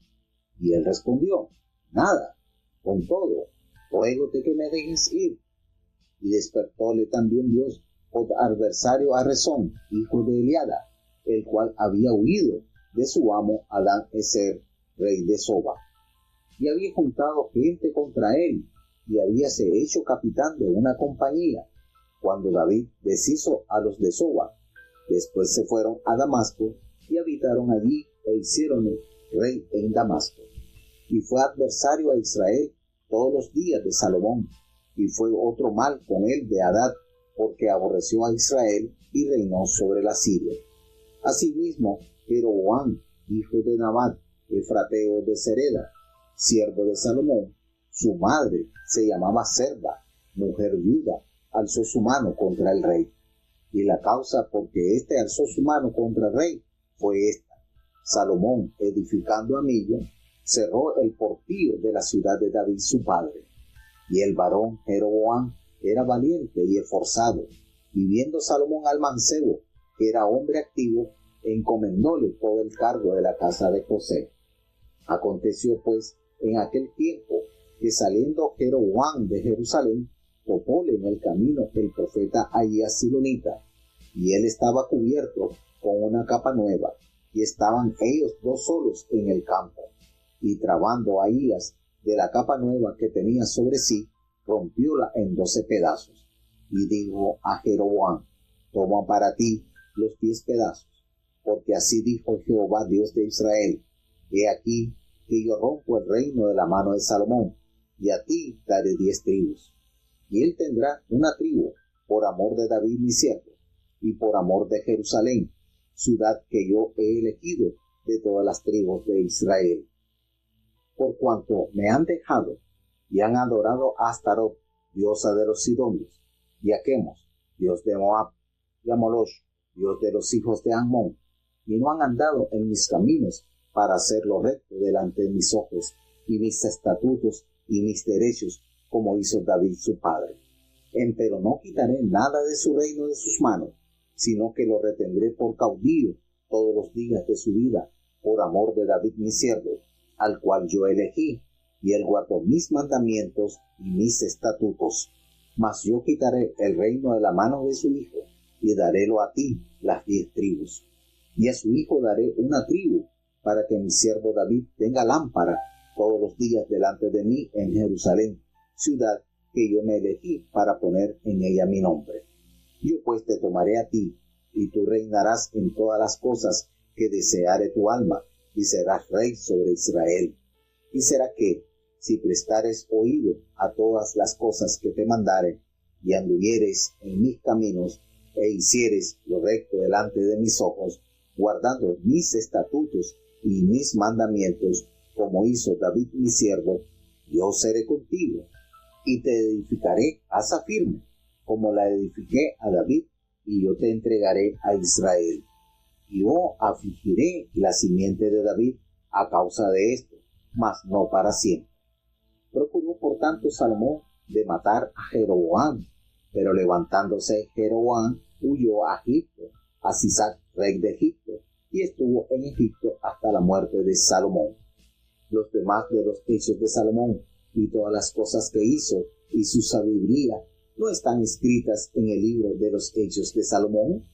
Y él respondió: nada, con todo, ruégote que me dejes ir. Y despertóle también Dios por adversario a Rezón, hijo de Eliada, el cual había huido de su amo Adán-Ezer, rey de Soba. Y había juntado gente contra él, y habíase hecho capitán de una compañía, cuando David deshizo a los de Soba. Después se fueron a Damasco, y habitaron allí, e hicieronle rey en Damasco. Y fue adversario a Israel todos los días de Salomón, y fue otro mal con él de Hadad, porque aborreció a Israel y reinó sobre la Siria. Asimismo, Jeroboam, hijo de Nabat, efrateo de Sereda, siervo de Salomón, su madre se llamaba Serda, mujer viuda, alzó su mano contra el rey. Y la causa por que éste alzó su mano contra el rey fue esta: Salomón, edificando a Millo, cerró el portillo de la ciudad de David su padre. Y el varón Jeroboam era valiente y esforzado, y viendo Salomón al mancebo, que era hombre activo, encomendóle todo el cargo de la casa de José. Aconteció pues en aquel tiempo que saliendo Jeroboam de Jerusalén, topóle en el camino el profeta Ahías silonita, y él estaba cubierto con una capa nueva, y estaban ellos 2 solos en el campo. Y trabando Ahías de la capa nueva que tenía sobre sí, rompióla en 12 pedazos. Y dijo a Jeroboam: toma para ti los 10 pedazos, porque así dijo Jehová Dios de Israel: he aquí que yo rompo el reino de la mano de Salomón, y a ti daré 10 tribus. Y él tendrá una tribu por amor de David mi siervo, y por amor de Jerusalén, ciudad que yo he elegido de todas las tribus de Israel. Por cuanto me han dejado y han adorado a Astarot, diosa de los sidonios, y a Quemos, dios de Moab, y a Moloch, dios de los hijos de Ammón, y no han andado en mis caminos para hacer lo recto delante de mis ojos, y mis estatutos y mis derechos, como hizo David su padre. Empero no quitaré nada de su reino de sus manos, sino que lo retendré por caudillo todos los días de su vida, por amor de David mi siervo, al cual yo elegí, y él guardó mis mandamientos y mis estatutos. Mas yo quitaré el reino de la mano de su hijo, y darélo a ti las 10 tribus. Y a su hijo daré una tribu, para que mi siervo David tenga lámpara todos los días delante de mí en Jerusalén, ciudad que yo me elegí para poner en ella mi nombre. Yo pues te tomaré a ti, y tú reinarás en todas las cosas que deseare tu alma, y serás rey sobre Israel. Y será que, si prestares oído a todas las cosas que te mandare, y anduvieres en mis caminos, e hicieres lo recto delante de mis ojos, guardando mis estatutos y mis mandamientos, como hizo David mi siervo, yo seré contigo, y te edificaré casa firme, como la edifiqué a David, y yo te entregaré a Israel. Y yo afligiré la simiente de David a causa de esto, mas no para siempre. Procuró por tanto Salomón de matar a Jeroboam, pero levantándose Jeroboam huyó a Egipto, a Sisac, rey de Egipto, y estuvo en Egipto hasta la muerte de Salomón. Los demás de los hechos de Salomón y todas las cosas que hizo y su sabiduría no están escritas en el libro de los hechos de Salomón.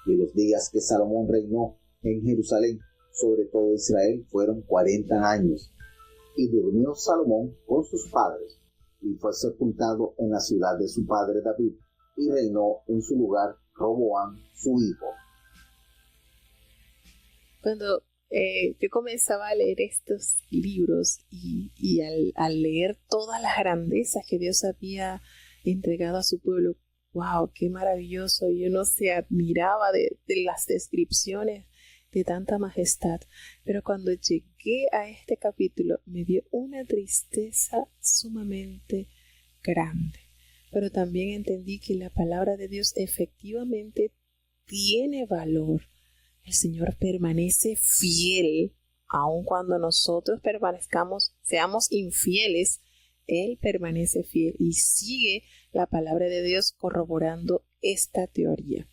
Y los días que Salomón reinó en Jerusalén sobre todo Israel fueron 40 años. Y durmió Salomón con sus padres, y fue sepultado en la ciudad de su padre David, y reinó en su lugar Roboam su hijo. Cuando yo comenzaba a leer estos libros y al leer todas las grandezas que Dios había entregado a su pueblo, wow, qué maravilloso. Y uno se admiraba de las descripciones de tanta majestad. Pero cuando llegué a este capítulo me dio una tristeza sumamente grande. Pero también entendí que la palabra de Dios efectivamente tiene valor. El Señor permanece fiel, aun cuando nosotros seamos infieles. Él permanece fiel y sigue la palabra de Dios corroborando esta teoría.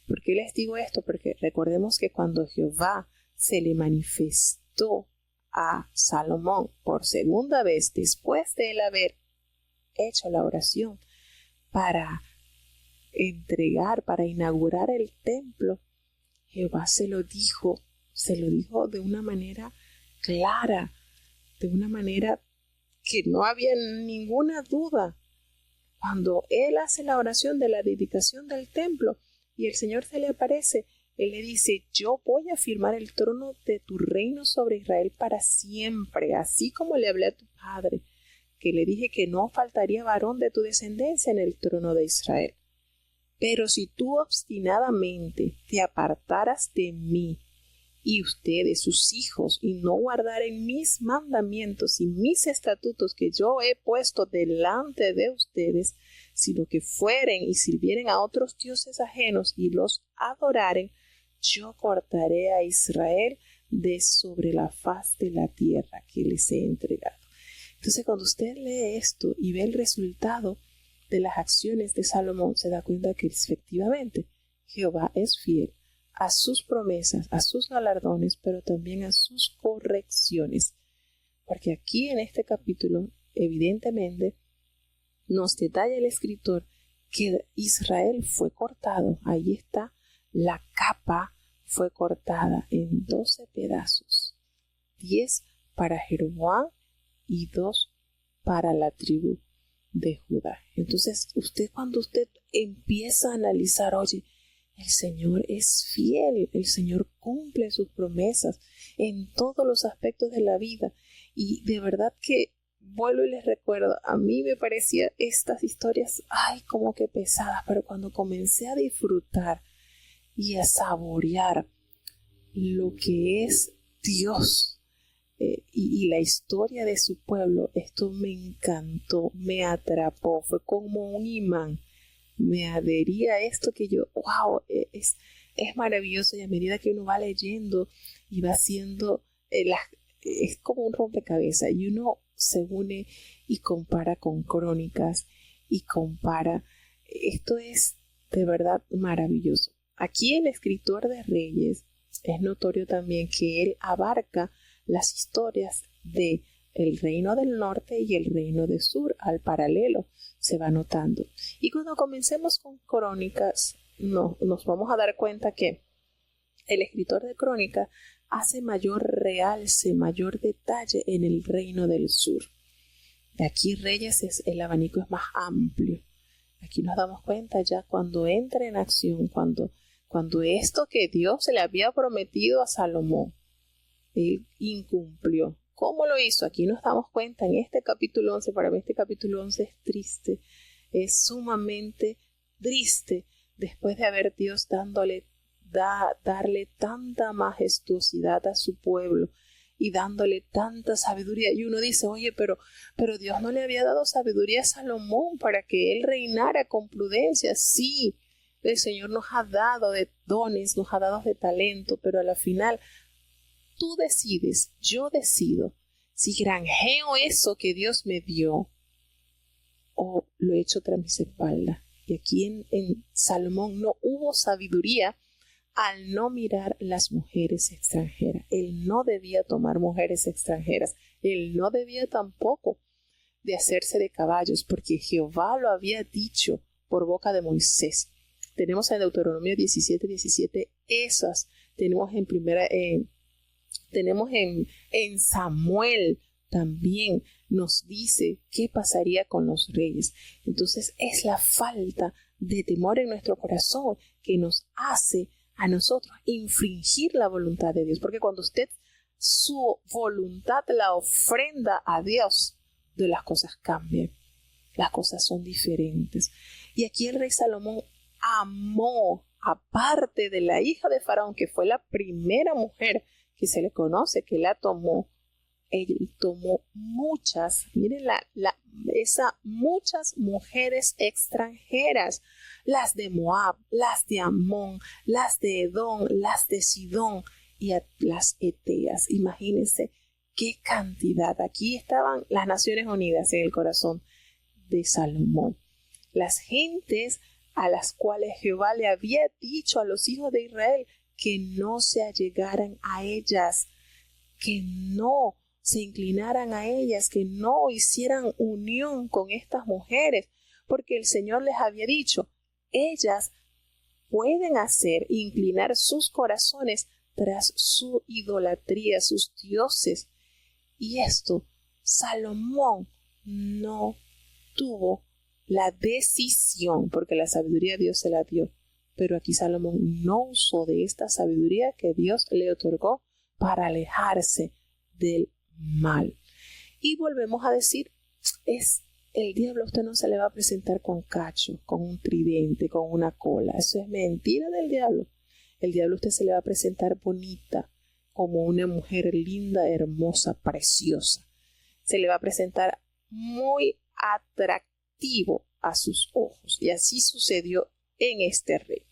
¿Por qué les digo esto? Porque recordemos que cuando Jehová se le manifestó a Salomón por segunda vez, después de él haber hecho la oración para inaugurar el templo, Jehová se lo dijo de una manera clara, de una manera que no había ninguna duda. Cuando él hace la oración de la dedicación del templo y el Señor se le aparece, él le dice: yo voy a firmar el trono de tu reino sobre Israel para siempre, así como le hablé a tu padre, que le dije que no faltaría varón de tu descendencia en el trono de Israel. Pero si tú obstinadamente te apartaras de mí y ustedes, sus hijos, y no guardaren mis mandamientos y mis estatutos que yo he puesto delante de ustedes, sino que fueren y sirvieren a otros dioses ajenos y los adoraren, yo cortaré a Israel de sobre la faz de la tierra que les he entregado. Entonces, cuando usted lee esto y ve el resultado de las acciones de Salomón, se da cuenta que efectivamente Jehová es fiel a sus promesas, a sus galardones, pero también a sus correcciones. Porque aquí en este capítulo, evidentemente, nos detalla el escritor que Israel fue cortado. Ahí está, la capa fue cortada en 12 pedazos, 10 para Jeroboam y 2 para la tribu de Judá. Entonces, cuando usted empieza a analizar, oye, el Señor es fiel, el Señor cumple sus promesas en todos los aspectos de la vida. Y de verdad que vuelvo y les recuerdo, a mí me parecía estas historias, como que pesadas, pero cuando comencé a disfrutar y a saborear lo que es Dios y la historia de su pueblo, esto me encantó, me atrapó, fue como un imán. Me adherí a esto que es maravilloso, y a medida que uno va leyendo y va haciendo, es como un rompecabezas, y uno se une y compara con Crónicas y compara. Esto es de verdad maravilloso. Aquí el escritor de Reyes es notorio también que él abarca las historias de el reino del norte y el reino del sur al paralelo, se va notando. Y cuando comencemos con Crónicas, nos vamos a dar cuenta que el escritor de Crónicas hace mayor realce, mayor detalle en el reino del sur. De aquí Reyes el abanico es más amplio. Aquí nos damos cuenta ya cuando entra en acción, cuando esto que Dios se le había prometido a Salomón, él incumplió. ¿Cómo lo hizo? Aquí nos damos cuenta en este capítulo 11. Para mí este capítulo 11 es triste, es sumamente triste, después de haber Dios darle tanta majestuosidad a su pueblo y dándole tanta sabiduría. Y uno dice, oye, pero Dios no le había dado sabiduría a Salomón para que él reinara con prudencia. Sí, el Señor nos ha dado de dones, nos ha dado de talento, pero a la final tú decides, yo decido, si granjeo eso que Dios me dio o lo echo tras mis espaldas. Y aquí en Salomón no hubo sabiduría al no mirar las mujeres extranjeras. Él no debía tomar mujeres extranjeras. Él no debía tampoco de hacerse de caballos, porque Jehová lo había dicho por boca de Moisés. Tenemos en Deuteronomio 17:17 esas. Tenemos en Samuel también nos dice qué pasaría con los reyes. Entonces es la falta de temor en nuestro corazón que nos hace a nosotros infringir la voluntad de Dios, porque cuando usted su voluntad la ofrenda a Dios, de las cosas cambian, las cosas son diferentes. Y aquí el rey Salomón amó, aparte de la hija de Faraón, que fue la primera mujer que se le conoce que la tomó, él tomó muchas, miren muchas mujeres extranjeras, las de Moab, las de Amón, las de Edom, las de Sidón y las Eteas. Imagínense qué cantidad. Aquí estaban las Naciones Unidas en el corazón de Salomón. Las gentes a las cuales Jehová le había dicho a los hijos de Israel que no se allegaran a ellas, que no se inclinaran a ellas, que no hicieran unión con estas mujeres, porque el Señor les había dicho, ellas pueden inclinar sus corazones tras su idolatría, sus dioses. Y esto, Salomón no tuvo la decisión, porque la sabiduría Dios se la dio, pero aquí Salomón no usó de esta sabiduría que Dios le otorgó para alejarse del mal. Y volvemos a decir, el diablo a usted no se le va a presentar con cacho, con un tridente, con una cola. Eso es mentira del diablo. El diablo a usted se le va a presentar bonita, como una mujer linda, hermosa, preciosa. Se le va a presentar muy atractivo a sus ojos. Y así sucedió en este rey.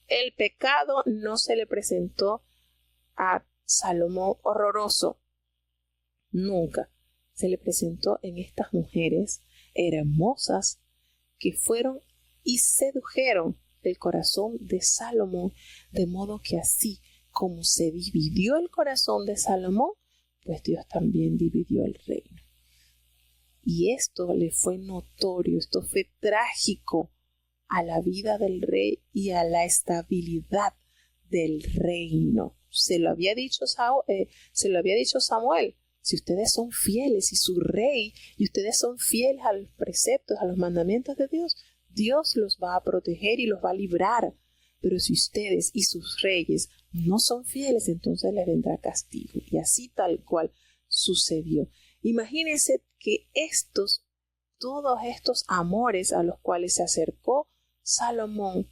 El pecado no se le presentó a Salomón horroroso. Nunca. Se le presentó en estas mujeres hermosas que fueron y sedujeron el corazón de Salomón, de modo que así como se dividió el corazón de Salomón, pues Dios también dividió el reino. Y esto le fue notorio, esto fue trágico a la vida del rey y a la estabilidad del reino. Se lo había dicho Samuel. Si ustedes son fieles y su rey, y ustedes son fieles a los preceptos, a los mandamientos de Dios, Dios los va a proteger y los va a librar. Pero si ustedes y sus reyes no son fieles, entonces les vendrá castigo. Y así tal cual sucedió. Imagínense que todos estos amores a los cuales se acercó Salomón,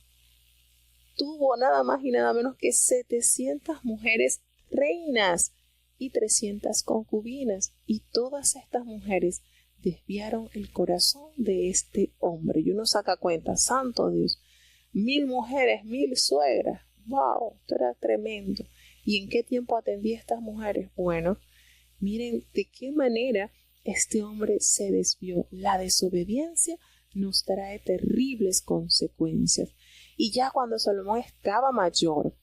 tuvo nada más y nada menos que 700 mujeres reinas y 300 concubinas, y todas estas mujeres desviaron el corazón de este hombre. Y uno saca cuenta, santo Dios, 1000 mujeres, 1000 suegras, wow, esto era tremendo. ¿Y en qué tiempo atendía a estas mujeres? Bueno, miren de qué manera este hombre se desvió. La desobediencia nos trae terribles consecuencias. Y ya cuando Salomón estaba mayor,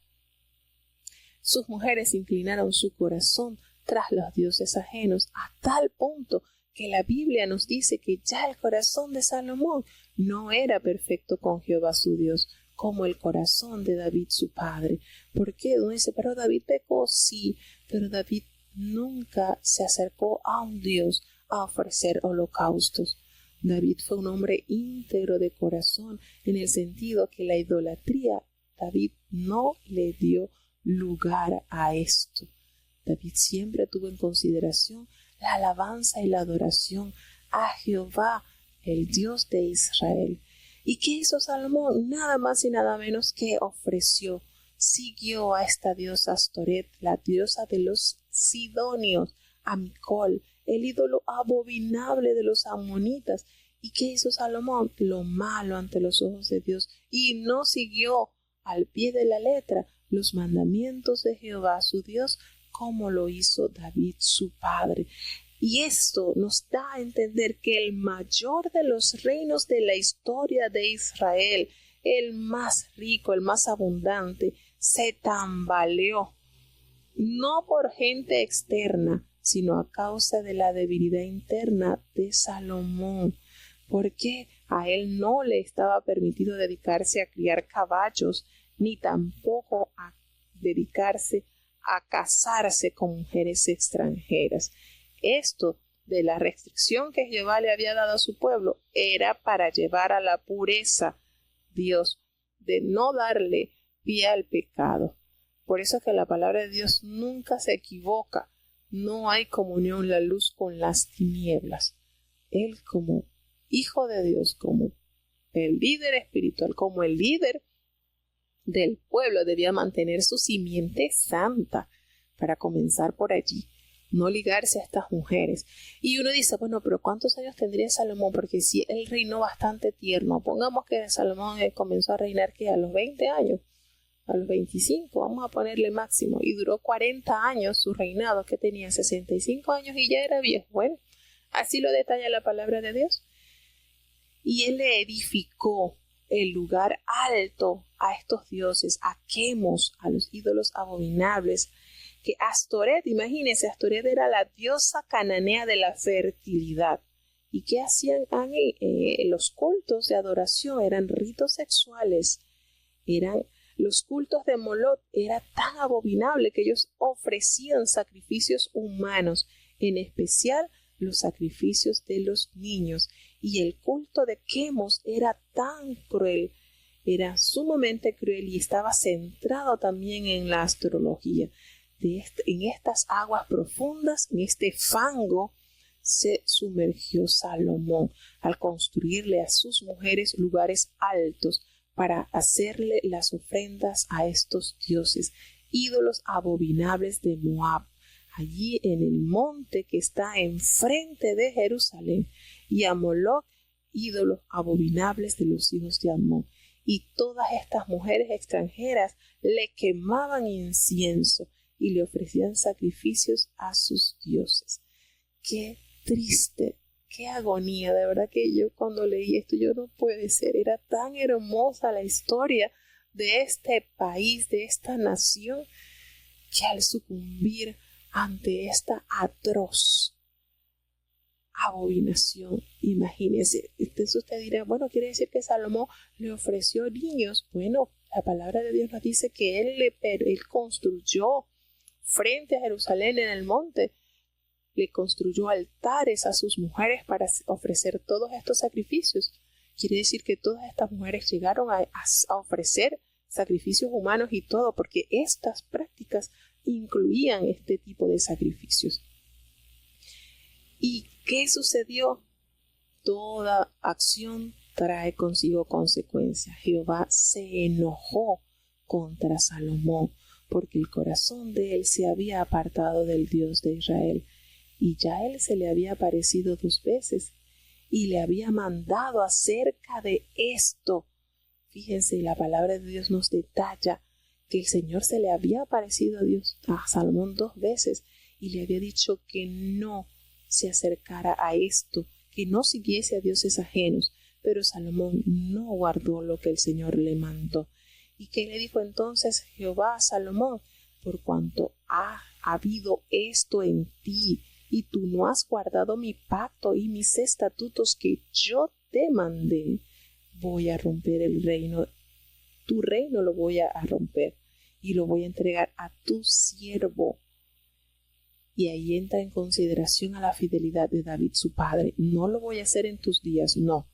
sus mujeres inclinaron su corazón tras los dioses ajenos, a tal punto que la Biblia nos dice que ya el corazón de Salomón no era perfecto con Jehová su Dios, como el corazón de David su padre. ¿Por qué? Uno dice, pero David pecó, sí, pero David nunca se acercó a un Dios a ofrecer holocaustos. David fue un hombre íntegro de corazón, en el sentido que la idolatría, David no le dio lugar a esto. David siempre tuvo en consideración la alabanza y la adoración a Jehová, el Dios de Israel. ¿Y qué hizo Salomón? Nada más y nada menos que siguió a esta diosa Astoret, la diosa de los sidonios, a Micol, el ídolo abominable de los amonitas. ¿Y qué hizo Salomón? Lo malo ante los ojos de Dios, y no siguió al pie de la letra los mandamientos de Jehová su Dios, como lo hizo David su padre. Y esto nos da a entender que el mayor de los reinos de la historia de Israel, el más rico, el más abundante, se tambaleó, no por gente externa, sino a causa de la debilidad interna de Salomón, porque a él no le estaba permitido dedicarse a criar caballos, ni tampoco a dedicarse a casarse con mujeres extranjeras. Esto de la restricción que Jehová le había dado a su pueblo era para llevar a la pureza, Dios, de no darle pie al pecado. Por eso es que la palabra de Dios nunca se equivoca. No hay comunión la luz con las tinieblas. Él, como hijo de Dios, como el líder espiritual, como el líder del pueblo, debía mantener su simiente santa, para comenzar por allí, no ligarse a estas mujeres. Y uno dice, bueno, pero ¿cuántos años tendría Salomón? Porque si él reinó bastante tierno, pongamos que Salomón comenzó a reinar que a los 20 años, a los 25, vamos a ponerle máximo, y duró 40 años su reinado, que tenía 65 años y ya era viejo. Bueno, así lo detalla la palabra de Dios. Y él le edificó el lugar alto a estos dioses, a Quemos, a los ídolos abominables, que Astoret, imagínense, Astoret era la diosa cananea de la fertilidad. ¿Y qué hacían ahí? Los cultos de adoración eran ritos sexuales, los cultos de Molot, era tan abominable que ellos ofrecían sacrificios humanos, en especial los sacrificios de los niños, y el culto de Quemos era tan cruel, era sumamente cruel, y estaba centrado también en la astrología. En estas aguas profundas, en este fango, se sumergió Salomón al construirle a sus mujeres lugares altos para hacerle las ofrendas a estos dioses, ídolos abominables de Moab, allí en el monte que está enfrente de Jerusalén, y a Moloc, ídolos abominables de los hijos de Amón. Y todas estas mujeres extranjeras le quemaban incienso y le ofrecían sacrificios a sus dioses. Qué triste, qué agonía. De verdad que yo cuando leí esto, yo no puede ser, era tan hermosa la historia de este país, de esta nación, que al sucumbir ante esta atroz abominación, imagínense, entonces usted dirá, bueno, quiere decir que Salomón le ofreció niños. Bueno, la palabra de Dios nos dice que él construyó frente a Jerusalén en el monte le construyó altares a sus mujeres para ofrecer todos estos sacrificios. Quiere decir que todas estas mujeres llegaron a ofrecer sacrificios humanos y todo, porque estas prácticas incluían este tipo de sacrificios. ¿Y qué sucedió? Toda acción trae consigo consecuencias. Jehová se enojó contra Salomón porque el corazón de él se había apartado del Dios de Israel, y ya él se le había aparecido 2 veces y le había mandado acerca de esto. Fíjense, la palabra de Dios nos detalla que el Señor se le había aparecido a Salomón 2 veces y le había dicho que no se acercara a esto, que no siguiese a dioses ajenos. Pero Salomón no guardó lo que el Señor le mandó. ¿Y qué le dijo entonces Jehová a Salomón? Por cuanto ha habido esto en ti, y tú no has guardado mi pacto y mis estatutos que yo te mandé, voy a romper el reino. Tu reino lo voy a romper y lo voy a entregar a tu siervo. Y ahí entra en consideración a la fidelidad de David su padre. No lo voy a hacer en tus días, no.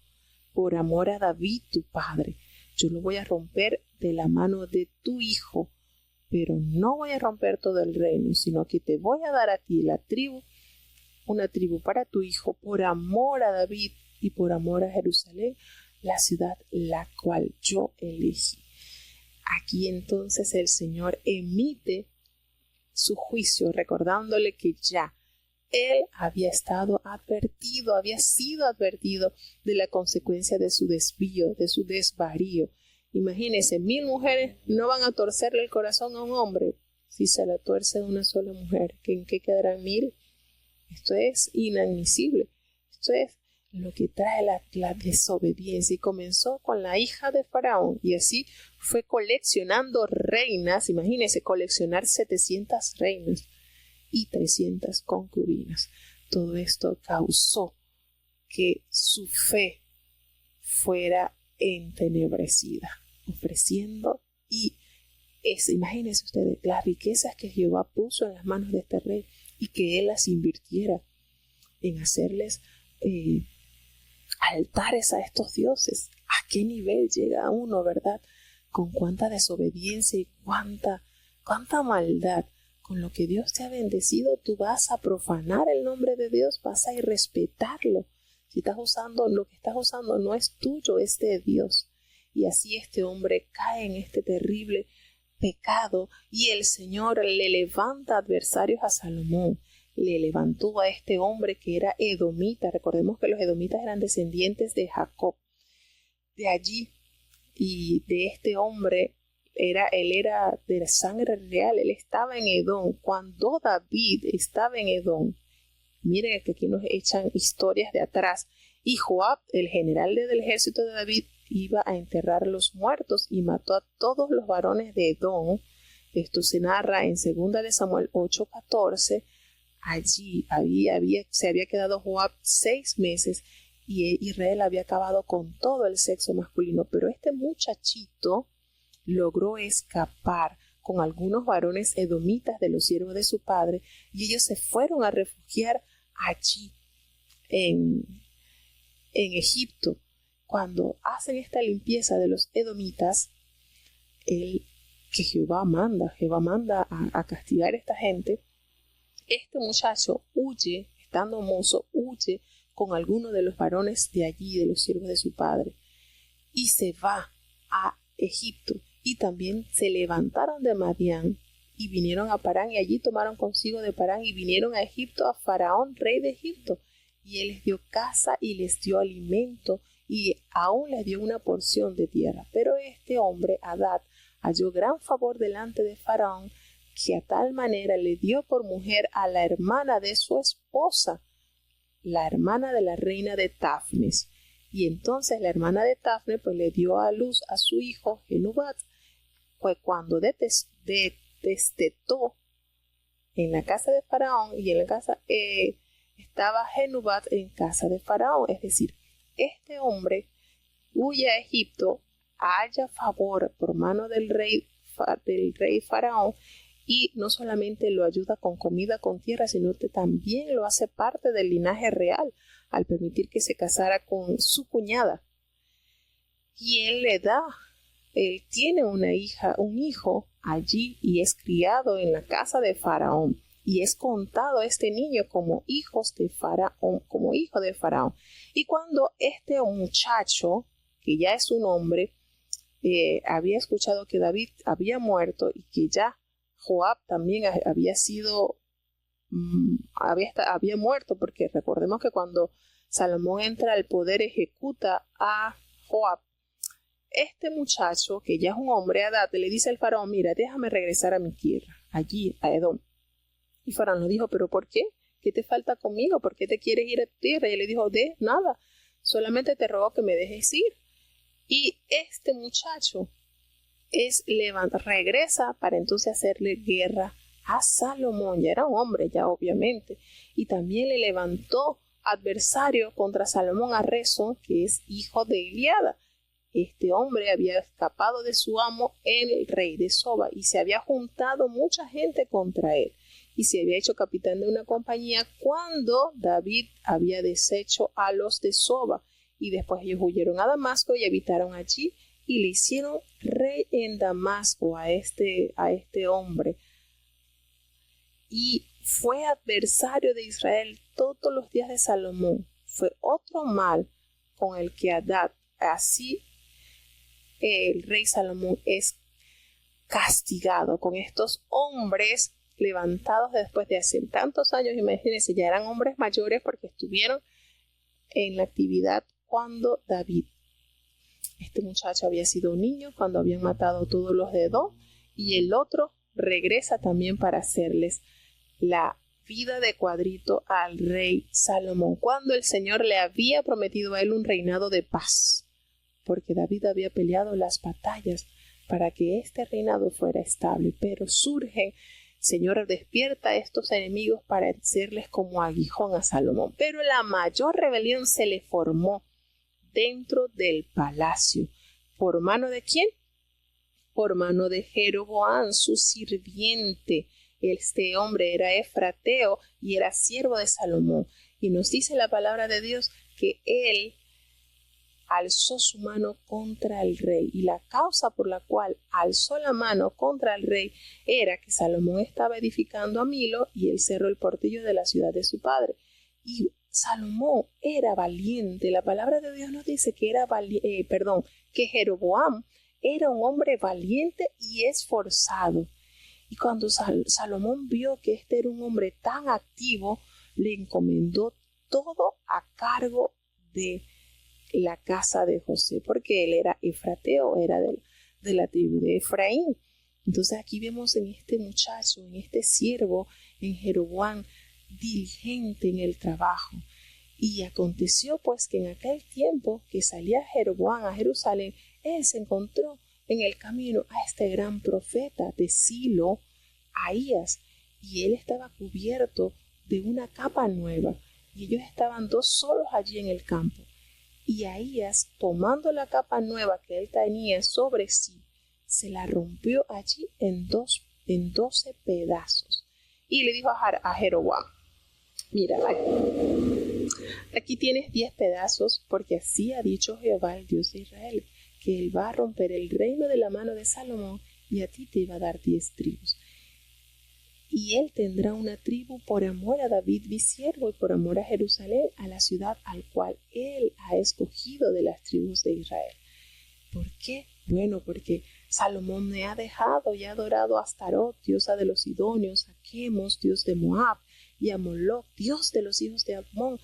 Por amor a David tu padre, yo lo voy a romper de la mano de tu hijo, pero no voy a romper todo el reino, sino que te voy a dar a ti la tribu, una tribu para tu hijo, por amor a David y por amor a Jerusalén, la ciudad la cual yo elegí. Aquí entonces el Señor emite su juicio, recordándole que ya él había estado advertido, había sido advertido de la consecuencia de su desvío, de su desvarío. Imagínense, 1000 mujeres no van a torcerle el corazón a un hombre si se la tuerce una sola mujer. ¿En qué quedarán 1000? Esto es inadmisible. Esto es lo que trae la desobediencia. Y comenzó con la hija de Faraón, y así fue coleccionando reinas. Imagínense, coleccionar 700 reinas y 300 concubinas. Todo esto causó que su fe fuera entenebrecida, ofreciendo, y imagínense ustedes las riquezas que Jehová puso en las manos de este rey, y que él las invirtiera en hacerles altares a estos dioses. ¿A qué nivel llega uno, verdad? Con cuánta desobediencia y cuánta maldad. Con lo que Dios te ha bendecido, tú vas a profanar el nombre de Dios, vas a irrespetarlo. Si estás usando, lo que estás usando no es tuyo, es de Dios. Y así este hombre cae en este terrible pecado, y el Señor le levanta adversarios a Salomón. Le levantó a este hombre que era edomita. Recordemos que los edomitas eran descendientes de Jacob. De allí, y de este hombre, él era de sangre real, él estaba en Edom. Cuando David estaba en Edom, miren que aquí nos echan historias de atrás, y Joab, el general del ejército de David, iba a enterrar a los muertos y mató a todos los varones de Edom. Esto se narra en 2 de Samuel 8:14. Allí se había quedado Joab 6 meses, y Israel había acabado con todo el sexo masculino. Pero este muchachito logró escapar con algunos varones edomitas de los siervos de su padre, y ellos se fueron a refugiar allí en Egipto. Cuando hacen esta limpieza de los edomitas, que Jehová manda a castigar a esta gente, este muchacho huye, estando mozo, huye con algunos de los varones de allí, de los siervos de su padre, y se va a Egipto. Y también se levantaron de Madián y vinieron a Parán, y allí tomaron consigo de Parán y vinieron a Egipto, a Faraón, rey de Egipto, y él les dio casa y les dio alimento, y aún les dio una porción de tierra. Pero este hombre, Hadad, halló gran favor delante de Faraón, que a tal manera le dio por mujer a la hermana de su esposa, la hermana de la reina de Tafnes. Y entonces la hermana de Tafnes pues le dio a luz a su hijo Genubat. Fue cuando destetó en la casa de Faraón, y en la casa estaba Genubat en casa de Faraón. Es decir, este hombre huye a Egipto, halla favor por mano del rey Faraón, y no solamente lo ayuda con comida, con tierra, sino que también lo hace parte del linaje real al permitir que se casara con su cuñada. Y él tiene una hija, un hijo allí y es criado en la casa de Faraón. Y es contado este niño como hijo de Faraón. Y cuando este muchacho, que ya es un hombre, había escuchado que David había muerto y que ya Joab también había muerto, porque recordemos que cuando Salomón entra al poder ejecuta a Joab. Este muchacho, que ya es un hombre, Hadad, le dice al faraón: mira, déjame regresar a mi tierra, allí a Edom. Y Faraón le dijo: ¿pero por qué? ¿Qué te falta conmigo? ¿Por qué te quieres ir a tu tierra? Y él le dijo: de nada, solamente te ruego que me dejes ir. Y este muchacho regresa para entonces hacerle guerra a Salomón. Ya era un hombre, ya obviamente. Y también le levantó adversario contra Salomón a Rezón, que es hijo de Eliada. Este hombre había escapado de su amo, el rey de Soba, y se había juntado mucha gente contra él. Y se había hecho capitán de una compañía cuando David había deshecho a los de Soba. Y después ellos huyeron a Damasco y habitaron allí y le hicieron rey en Damasco a este hombre. Y fue adversario de Israel todos los días de Salomón. Fue otro mal con el que Hadad, así el rey Salomón, es castigado con estos hombres levantados después de hace tantos años. Imagínense, ya eran hombres mayores porque estuvieron en la actividad cuando David, este muchacho, había sido un niño cuando habían matado a todos los de Edom, y el otro regresa también para hacerles la vida de cuadrito al rey Salomón, cuando el Señor le había prometido a él un reinado de paz, porque David había peleado las batallas para que este reinado fuera estable. Pero surgen, Señor, despierta a estos enemigos para hacerles como aguijón a Salomón. Pero la mayor rebelión se le formó dentro del palacio. ¿Por mano de quién? Por mano de Jeroboam, su sirviente. Este hombre era efrateo y era siervo de Salomón. Y nos dice la palabra de Dios que él alzó su mano contra el rey, y la causa por la cual alzó la mano contra el rey era que Salomón estaba edificando a Milo y él cerró el portillo de la ciudad de su padre. Y Salomón era valiente. La palabra de Dios nos dice que que Jeroboam era un hombre valiente y esforzado. Y cuando Salomón vio que este era un hombre tan activo, le encomendó todo a cargo de la casa de José, porque él era efrateo, era de la tribu de Efraín. Entonces aquí vemos en este muchacho, en este siervo, en Jeroboam, diligente en el trabajo. Y aconteció pues que en aquel tiempo que salía Jeroboam a Jerusalén, él se encontró en el camino a este gran profeta de Silo, Ahías, y él estaba cubierto de una capa nueva, y ellos estaban dos solos allí en el campo. Y Ahías, tomando la capa nueva que él tenía sobre sí, se la rompió allí en 12 pedazos. Y le dijo a Jeroboam: mira, aquí tienes 10 pedazos, porque así ha dicho Jehová, el Dios de Israel, que él va a romper el reino de la mano de Salomón, y a ti te va a dar 10 tribus. Y él tendrá una tribu por amor a David mi siervo, y por amor a Jerusalén, a la ciudad al cual él ha escogido de las tribus de Israel. ¿Por qué? Bueno, porque Salomón me ha dejado y ha adorado a Astarot, diosa de los sidonios, a Quemos, dios de Moab, y a Moloc, dios de los hijos de Amón,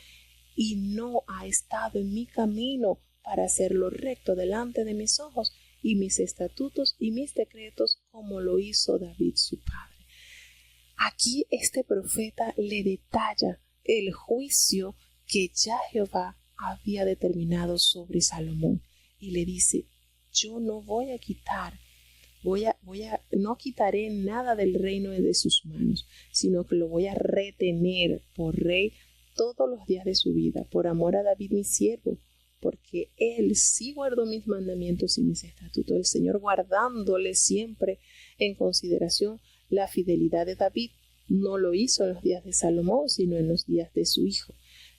y no ha estado en mi camino para hacerlo recto delante de mis ojos, y mis estatutos y mis decretos, como lo hizo David su padre. Aquí este profeta le detalla el juicio que ya Jehová había determinado sobre Salomón, y le dice: yo no voy a quitar, no quitaré nada del reino de sus manos, sino que lo voy a retener por rey todos los días de su vida, por amor a David mi siervo, porque él sí guardó mis mandamientos y mis estatutos. El Señor, guardándole siempre en consideración la fidelidad de David no lo hizo en los días de Salomón, sino en los días de su hijo.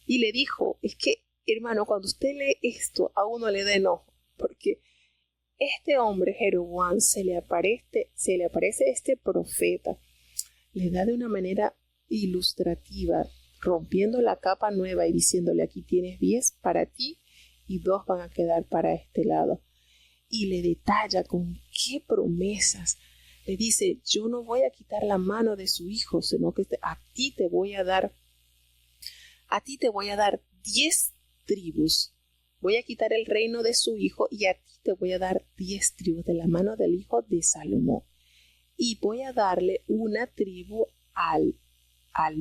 Y le dijo, es que, hermano, cuando usted lee esto, a uno le da enojo, porque este hombre, Jeroboam, se le aparece este profeta, le da de una manera ilustrativa, rompiendo la capa nueva y diciéndole, aquí tienes 10 para ti y 2 van a quedar para este lado. Y le detalla con qué promesas. Le dice, yo no voy a quitar la mano de su hijo, sino que a ti te voy a dar 10 tribus. Voy a quitar el reino de su hijo y a ti te voy a dar 10 tribus de la mano del hijo de Salomón. Y voy a darle una tribu al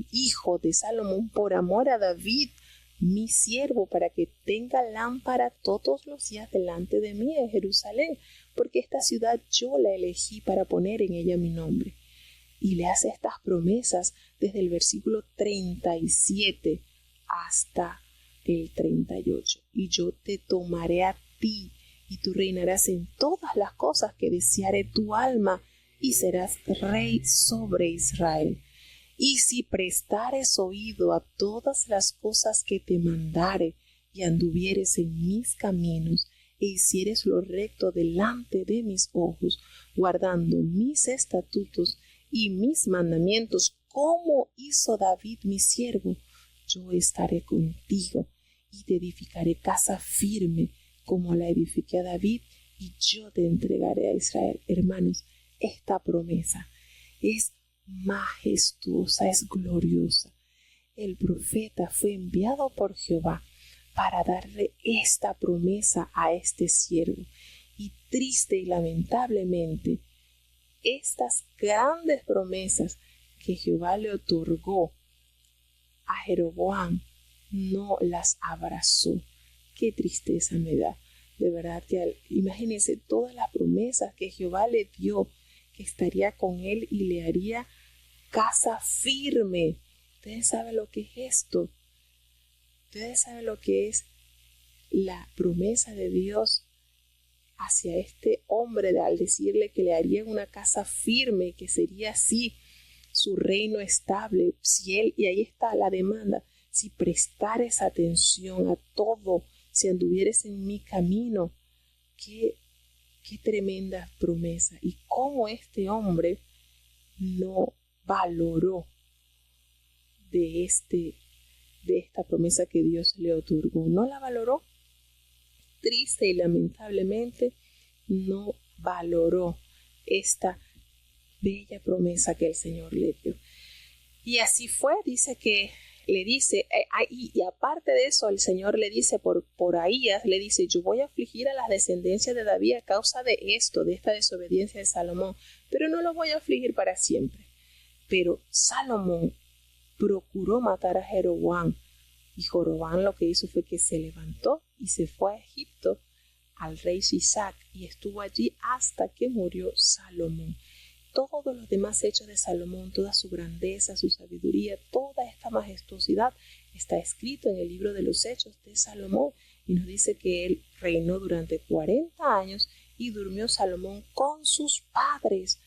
hijo de Salomón por amor a David, mi siervo, para que tenga lámpara todos los días delante de mí en Jerusalén, porque esta ciudad yo la elegí para poner en ella mi nombre. Y le hace estas promesas desde el versículo 37 hasta el 38. Y yo te tomaré a ti, y tú reinarás en todas las cosas que deseare tu alma, y serás rey sobre Israel. Y si prestares oído a todas las cosas que te mandare, y anduvieres en mis caminos, e hicieres lo recto delante de mis ojos, guardando mis estatutos y mis mandamientos, como hizo David mi siervo, yo estaré contigo, y te edificaré casa firme, como la edifiqué a David, y yo te entregaré a Israel. Hermanos, esta promesa es majestuosa, es gloriosa. El profeta fue enviado por Jehová para darle esta promesa a este siervo. Y triste y lamentablemente, estas grandes promesas que Jehová le otorgó a Jeroboam no las abrazó. Qué tristeza me da. De verdad que imagínense todas las promesas que Jehová le dio, que estaría con él y le haría casa firme. Ustedes saben lo que es esto. Ustedes saben lo que es la promesa de Dios hacia este hombre al decirle que le haría una casa firme, que sería así su reino estable. Si él, y ahí está la demanda, si prestares atención a todo, si anduvieres en mi camino, qué tremenda promesa. Y cómo este hombre no valoró de esta promesa que Dios le otorgó. No la valoró. Triste y lamentablemente no valoró esta bella promesa que el Señor le dio. Y así fue, dice que le dice, y aparte de eso, el Señor le dice por Ahías, le dice, yo voy a afligir a las descendencias de David a causa de esto, de esta desobediencia de Salomón, pero no lo voy a afligir para siempre. Pero Salomón procuró matar a Jeroboam, y Jeroboam lo que hizo fue que se levantó y se fue a Egipto al rey Sisac, y estuvo allí hasta que murió Salomón. Todos los demás hechos de Salomón, toda su grandeza, su sabiduría, toda esta majestuosidad está escrito en el libro de los hechos de Salomón, y nos dice que él reinó durante 40 años y durmió Salomón con sus padres,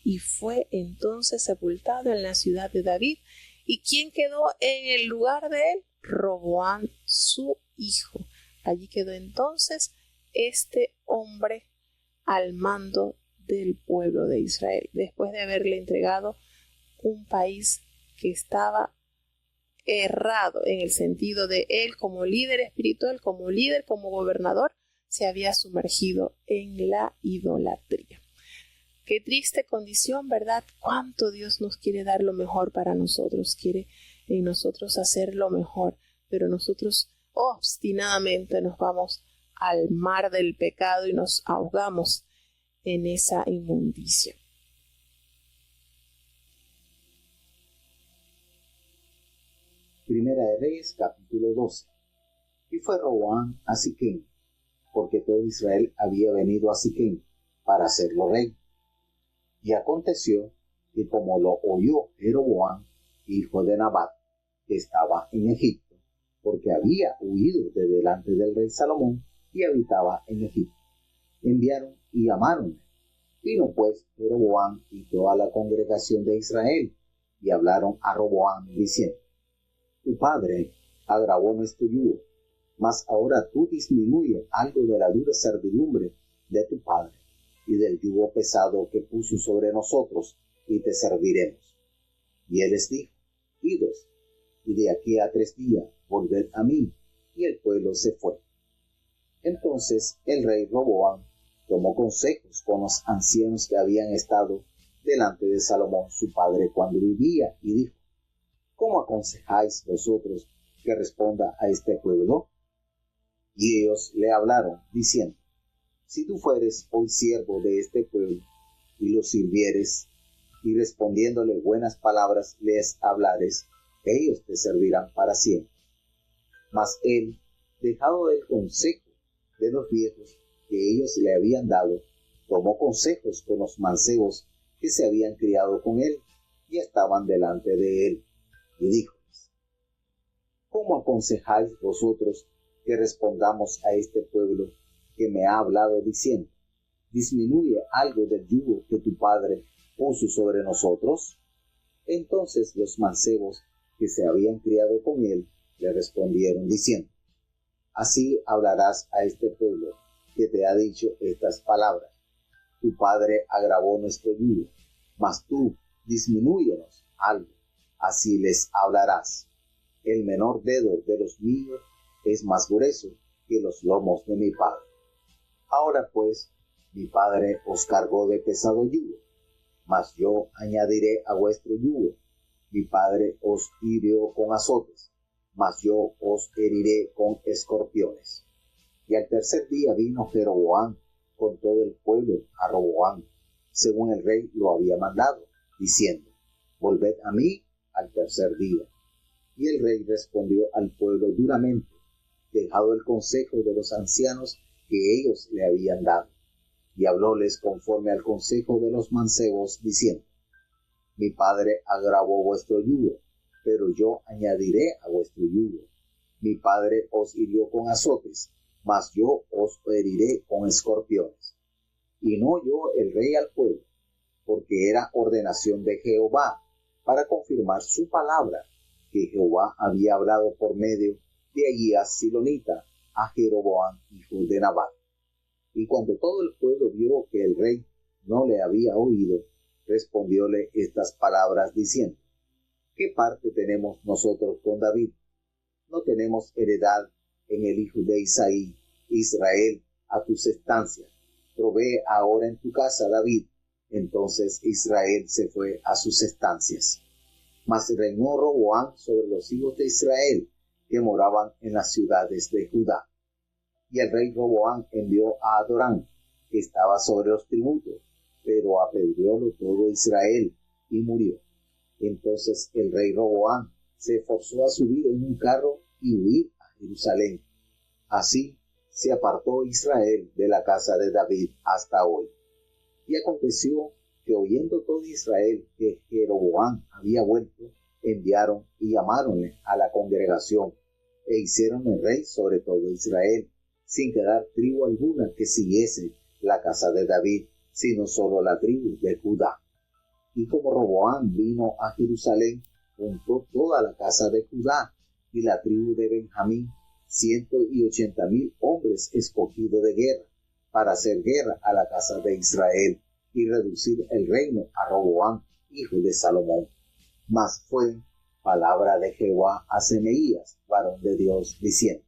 y fue entonces sepultado en la ciudad de David. ¿Y quién quedó en el lugar de él? Roboam, su hijo. Allí quedó entonces este hombre al mando del pueblo de Israel, después de haberle entregado un país que estaba errado, en el sentido de él como líder espiritual, como líder, como gobernador, se había sumergido en la idolatría. Qué triste condición, ¿verdad? Cuánto Dios nos quiere dar lo mejor para nosotros, quiere en nosotros hacer lo mejor, pero nosotros obstinadamente nos vamos al mar del pecado y nos ahogamos en esa inmundicia. Primera de Reyes, capítulo 12. Y fue Roboam a Siquem, porque todo Israel había venido a Siquem para hacerlo rey. Y aconteció que como lo oyó Jeroboam, hijo de Nabat, que estaba en Egipto, porque había huido de delante del rey Salomón y habitaba en Egipto, enviaron y llamaron, Vino pues Jeroboam y toda la congregación de Israel, y hablaron a Roboam, diciendo: Tu padre agravó nuestro yugo, mas ahora tú disminuye algo de la dura servidumbre de tu padre, y del yugo pesado que puso sobre nosotros, y te serviremos. Y él les dijo: Idos, y de aquí a 3 días volved a mí. Y el pueblo se fue. Entonces el rey Roboam tomó consejos con los ancianos que habían estado delante de Salomón su padre cuando vivía, y dijo: ¿Cómo aconsejáis vosotros que responda a este pueblo? Y ellos le hablaron, diciendo: Si tú fueres hoy siervo de este pueblo, y los sirvieres, y respondiéndole buenas palabras les hablares, ellos te servirán para siempre. Mas él, dejado el consejo de los viejos que ellos le habían dado, tomó consejos con los mancebos que se habían criado con él y estaban delante de él, y díjoles: ¿Cómo aconsejáis vosotros que respondamos a este pueblo que me ha hablado diciendo: Disminuye algo del yugo que tu padre puso sobre nosotros? Entonces los mancebos que se habían criado con él le respondieron diciendo: Así hablarás a este pueblo que te ha dicho estas palabras: Tu padre agravó nuestro yugo, mas tú disminúyenos algo. Así les hablarás: El menor dedo de los míos es más grueso que los lomos de mi padre. Ahora pues, mi padre os cargó de pesado yugo, mas yo añadiré a vuestro yugo. Mi padre os hirió con azotes, mas yo os heriré con escorpiones. Y al 3er día vino Jeroboam con todo el pueblo a Roboam, según el rey lo había mandado, diciendo: Volved a mí al 3er día. Y el rey respondió al pueblo duramente, dejado el consejo de los ancianos que ellos le habían dado, y hablóles conforme al consejo de los mancebos, diciendo: Mi padre agravó vuestro yugo, pero yo añadiré a vuestro yugo. Mi padre os hirió con azotes, mas yo os heriré con escorpiones. Y no oyó el rey al pueblo, porque era ordenación de Jehová, para confirmar su palabra, que Jehová había hablado por medio de Ahías Silonita a Jeroboam, hijo de Nabat. Y cuando todo el pueblo vio que el rey no le había oído, respondióle estas palabras diciendo: ¿Qué parte tenemos nosotros con David? No tenemos heredad en el hijo de Isaí. Israel, a tus estancias. Provee ahora en tu casa, David. Entonces Israel se fue a sus estancias. Mas reinó Roboam sobre los hijos de Israel, que moraban en las ciudades de Judá. Y el rey Roboam envió a Adorán, que estaba sobre los tributos, pero apedreólo todo Israel, y murió. Entonces el rey Roboam se esforzó a subir en un carro y huir a Jerusalén. Así se apartó Israel de la casa de David hasta hoy. Y aconteció que oyendo todo Israel que Jeroboam había vuelto, enviaron y llamáronle a la congregación, e hicieronle rey sobre todo Israel, sin quedar tribu alguna que siguiese la casa de David, sino solo la tribu de Judá. Y como Roboam vino a Jerusalén, juntó toda la casa de Judá y la tribu de Benjamín, 180,000 hombres escogidos de guerra, para hacer guerra a la casa de Israel y reducir el reino a Roboam, hijo de Salomón. Mas fue palabra de Jehová a Semeías, varón de Dios, diciendo: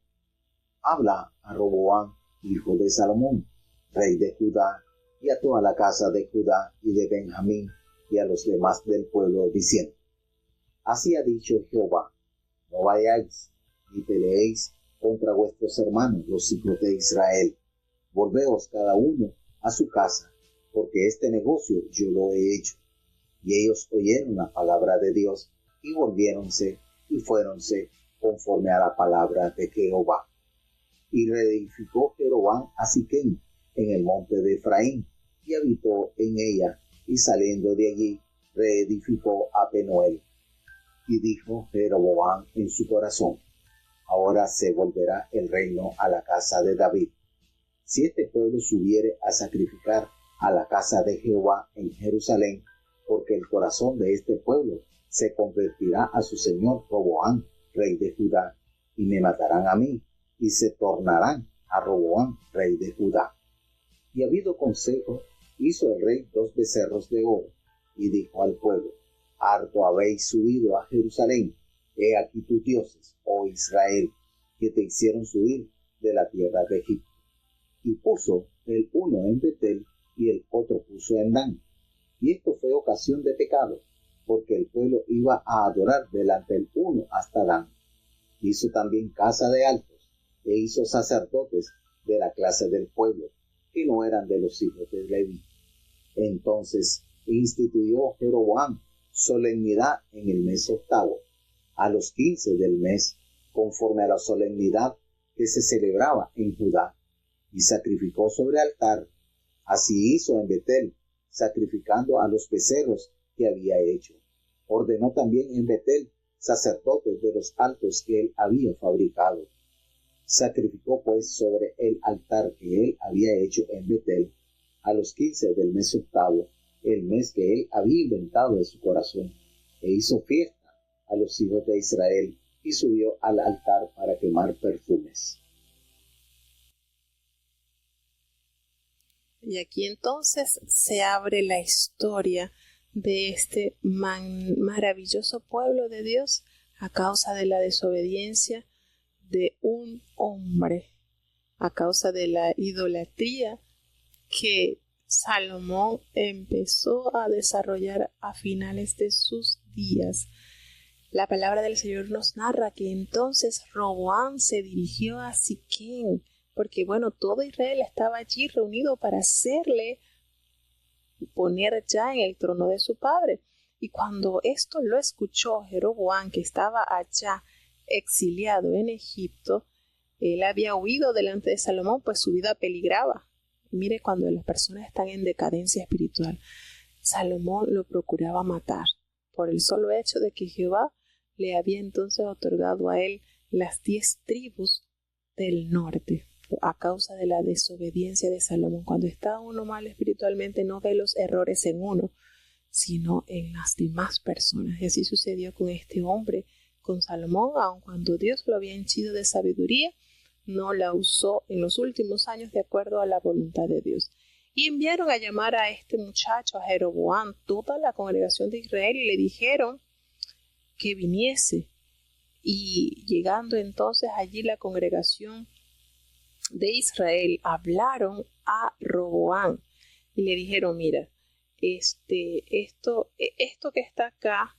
Habla a Roboam, hijo de Salomón, rey de Judá, y a toda la casa de Judá y de Benjamín, y a los demás del pueblo, diciendo: Así ha dicho Jehová: No vayáis, ni peleéis contra vuestros hermanos, los hijos de Israel. Volveos cada uno a su casa, porque este negocio yo lo he hecho. Y ellos oyeron la palabra de Dios, y volviéronse, y fuéronse conforme a la palabra de Jehová. Y reedificó Jeroboam a Siquem, en el monte de Efraín, y habitó en ella, y saliendo de allí, reedificó a Penuel. Y dijo Jeroboam en su corazón: Ahora se volverá el reino a la casa de David. Si este pueblo subiere a sacrificar a la casa de Jehová en Jerusalén, porque el corazón de este pueblo se convertirá a su señor Roboam, rey de Judá, y me matarán a mí, y se tornarán a Roboam, rey de Judá. Y habido consejo, hizo el rey 2 becerros de oro, y dijo al pueblo: harto habéis subido a Jerusalén, he aquí tus dioses, oh Israel, que te hicieron subir de la tierra de Egipto. Y puso el uno en Betel, y el otro puso en Dan. Y esto fue ocasión de pecado, porque el pueblo iba a adorar delante del uno hasta Dan. Hizo también casa de altos, e hizo sacerdotes de la clase del pueblo, que no eran de los hijos de Leví. Entonces instituyó Jeroboam solemnidad en el mes octavo, a los 15 del mes, conforme a la solemnidad que se celebraba en Judá, y sacrificó sobre altar. Así hizo en Betel, sacrificando a los becerros que había hecho. Ordenó también en Betel sacerdotes de los altos que él había fabricado. Sacrificó pues sobre el altar que él había hecho en Betel, a los 15 del mes octavo, el mes que él había inventado de su corazón, e hizo fiesta a los hijos de Israel, y subió al altar para quemar perfumes. Y aquí entonces se abre la historia de este maravilloso pueblo de Dios a causa de la desobediencia de un hombre, a causa de la idolatría que Salomón empezó a desarrollar a finales de sus días. La palabra del Señor nos narra que entonces Roboam se dirigió a Siquem, porque todo Israel estaba allí reunido para hacerle poner ya en el trono de su padre. Y cuando esto lo escuchó Jeroboam, que estaba allá exiliado en Egipto, él había huido delante de Salomón, pues su vida peligraba. Y mire, cuando las personas están en decadencia espiritual, Salomón lo procuraba matar, por el solo hecho de que Jehová le había entonces otorgado a él las 10 tribus del norte, a causa de la desobediencia de Salomón. Cuando está uno mal espiritualmente, no ve los errores en uno, sino en las demás personas. Y así sucedió con este hombre, con Salomón, aun cuando Dios lo había henchido de sabiduría, no la usó en los últimos años de acuerdo a la voluntad de Dios. Y enviaron a llamar a este muchacho, a Jeroboam, toda la congregación de Israel, y le dijeron que viniese. Y llegando entonces allí la congregación de Israel, hablaron a Roboam y le dijeron: mira, esto que está acá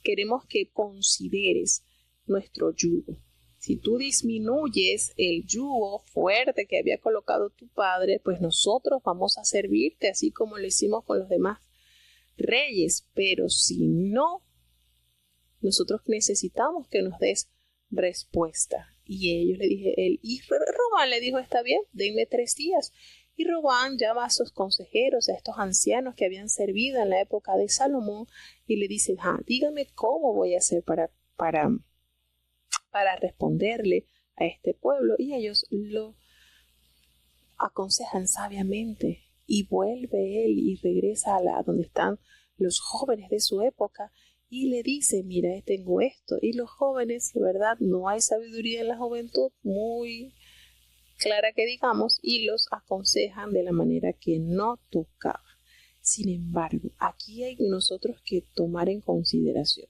queremos que consideres nuestro yugo. Si tú disminuyes el yugo fuerte que había colocado tu padre, pues nosotros vamos a servirte así como lo hicimos con los demás reyes. Pero si no, nosotros necesitamos que nos des respuesta. Y ellos Roboam le dijo: está bien, denme 3 días. Y Roboam llama a sus consejeros, a estos ancianos que habían servido en la época de Salomón, y le dice: dígame cómo voy a hacer para responderle a este pueblo. Y ellos lo aconsejan sabiamente, y vuelve él y regresa a donde están los jóvenes de su época, y le dice: mira, tengo esto. Y los jóvenes, de verdad, no hay sabiduría en la juventud muy clara que digamos, y los aconsejan de la manera que no tocaba. Sin embargo, aquí hay nosotros que tomar en consideración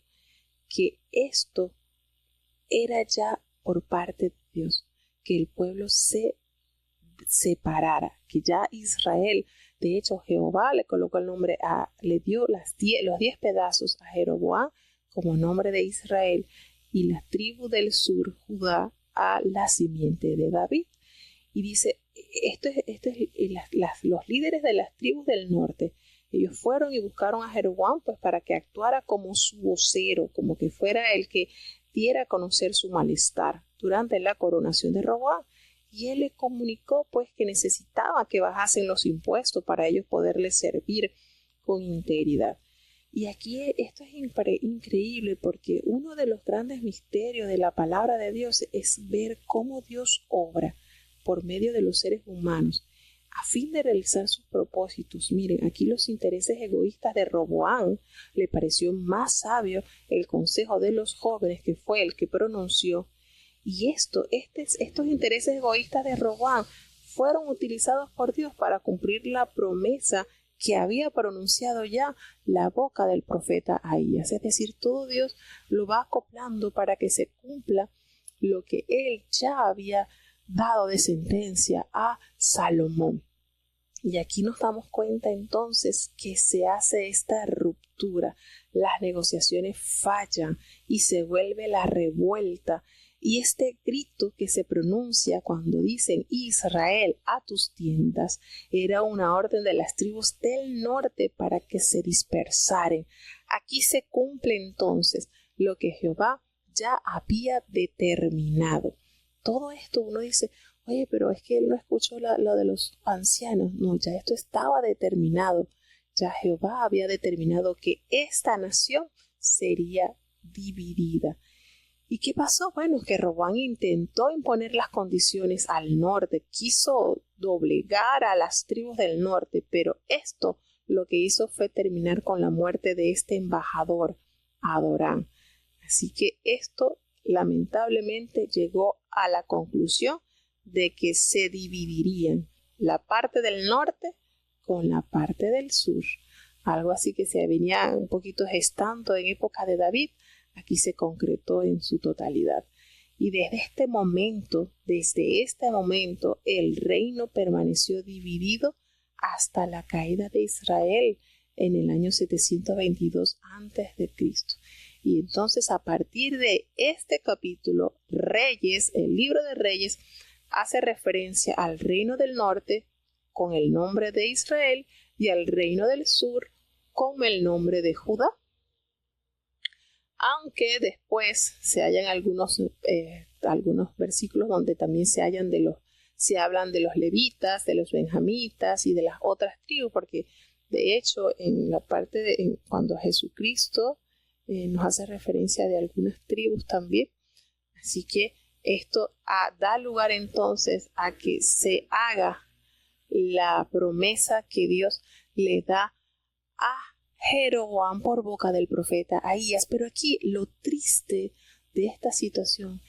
que esto era ya por parte de Dios, que el pueblo se separara, que ya Israel, de hecho Jehová le colocó el nombre, le dio los 10 pedazos a Jeroboam como nombre de Israel, y la tribu del sur, Judá, a la simiente de David. Y dice, los líderes de las tribus del norte, ellos fueron y buscaron a Jeroboam pues para que actuara como su vocero, como que fuera el que diera a conocer su malestar durante la coronación de Roboam. Y él le comunicó pues que necesitaba que bajasen los impuestos para ellos poderle servir con integridad. Y aquí esto es increíble, porque uno de los grandes misterios de la palabra de Dios es ver cómo Dios obra por medio de los seres humanos, a fin de realizar sus propósitos. Miren, aquí los intereses egoístas de Roboam le pareció más sabio el consejo de los jóvenes, que fue el que pronunció. Y estos intereses egoístas de Roboam fueron utilizados por Dios para cumplir la promesa que había pronunciado ya la boca del profeta Ahías. Es decir, todo Dios lo va acoplando para que se cumpla lo que él ya había dado de sentencia a Salomón. Y aquí nos damos cuenta entonces que se hace esta ruptura, las negociaciones fallan y se vuelve la revuelta. Y este grito que se pronuncia cuando dicen Israel a tus tiendas era una orden de las tribus del norte para que se dispersaren. Aquí se cumple entonces lo que Jehová ya había determinado. Todo esto uno dice, oye, pero es que él no escuchó lo de los ancianos. No, ya esto estaba determinado. Ya Jehová había determinado que esta nación sería dividida. ¿Y qué pasó? Bueno, que Roboam intentó imponer las condiciones al norte, quiso doblegar a las tribus del norte, pero esto lo que hizo fue terminar con la muerte de este embajador, Adorán. Así que esto lamentablemente llegó a la conclusión de que se dividirían la parte del norte con la parte del sur. Algo así que se venía un poquito gestando en época de David, aquí se concretó en su totalidad. Y desde este momento, el reino permaneció dividido hasta la caída de Israel en el año 722 a.C. Y entonces, a partir de este capítulo, Reyes, el libro de Reyes, hace referencia al reino del norte con el nombre de Israel y al reino del sur con el nombre de Judá. Aunque después se hallan algunos versículos donde también se hablan de los levitas, de los benjamitas y de las otras tribus, porque de hecho en la parte cuando Jesucristo nos hace referencia de algunas tribus también. Así que esto da lugar entonces a que se haga la promesa que Dios le da a Jeroboam por boca del profeta Ahías. Pero aquí lo triste de esta situación,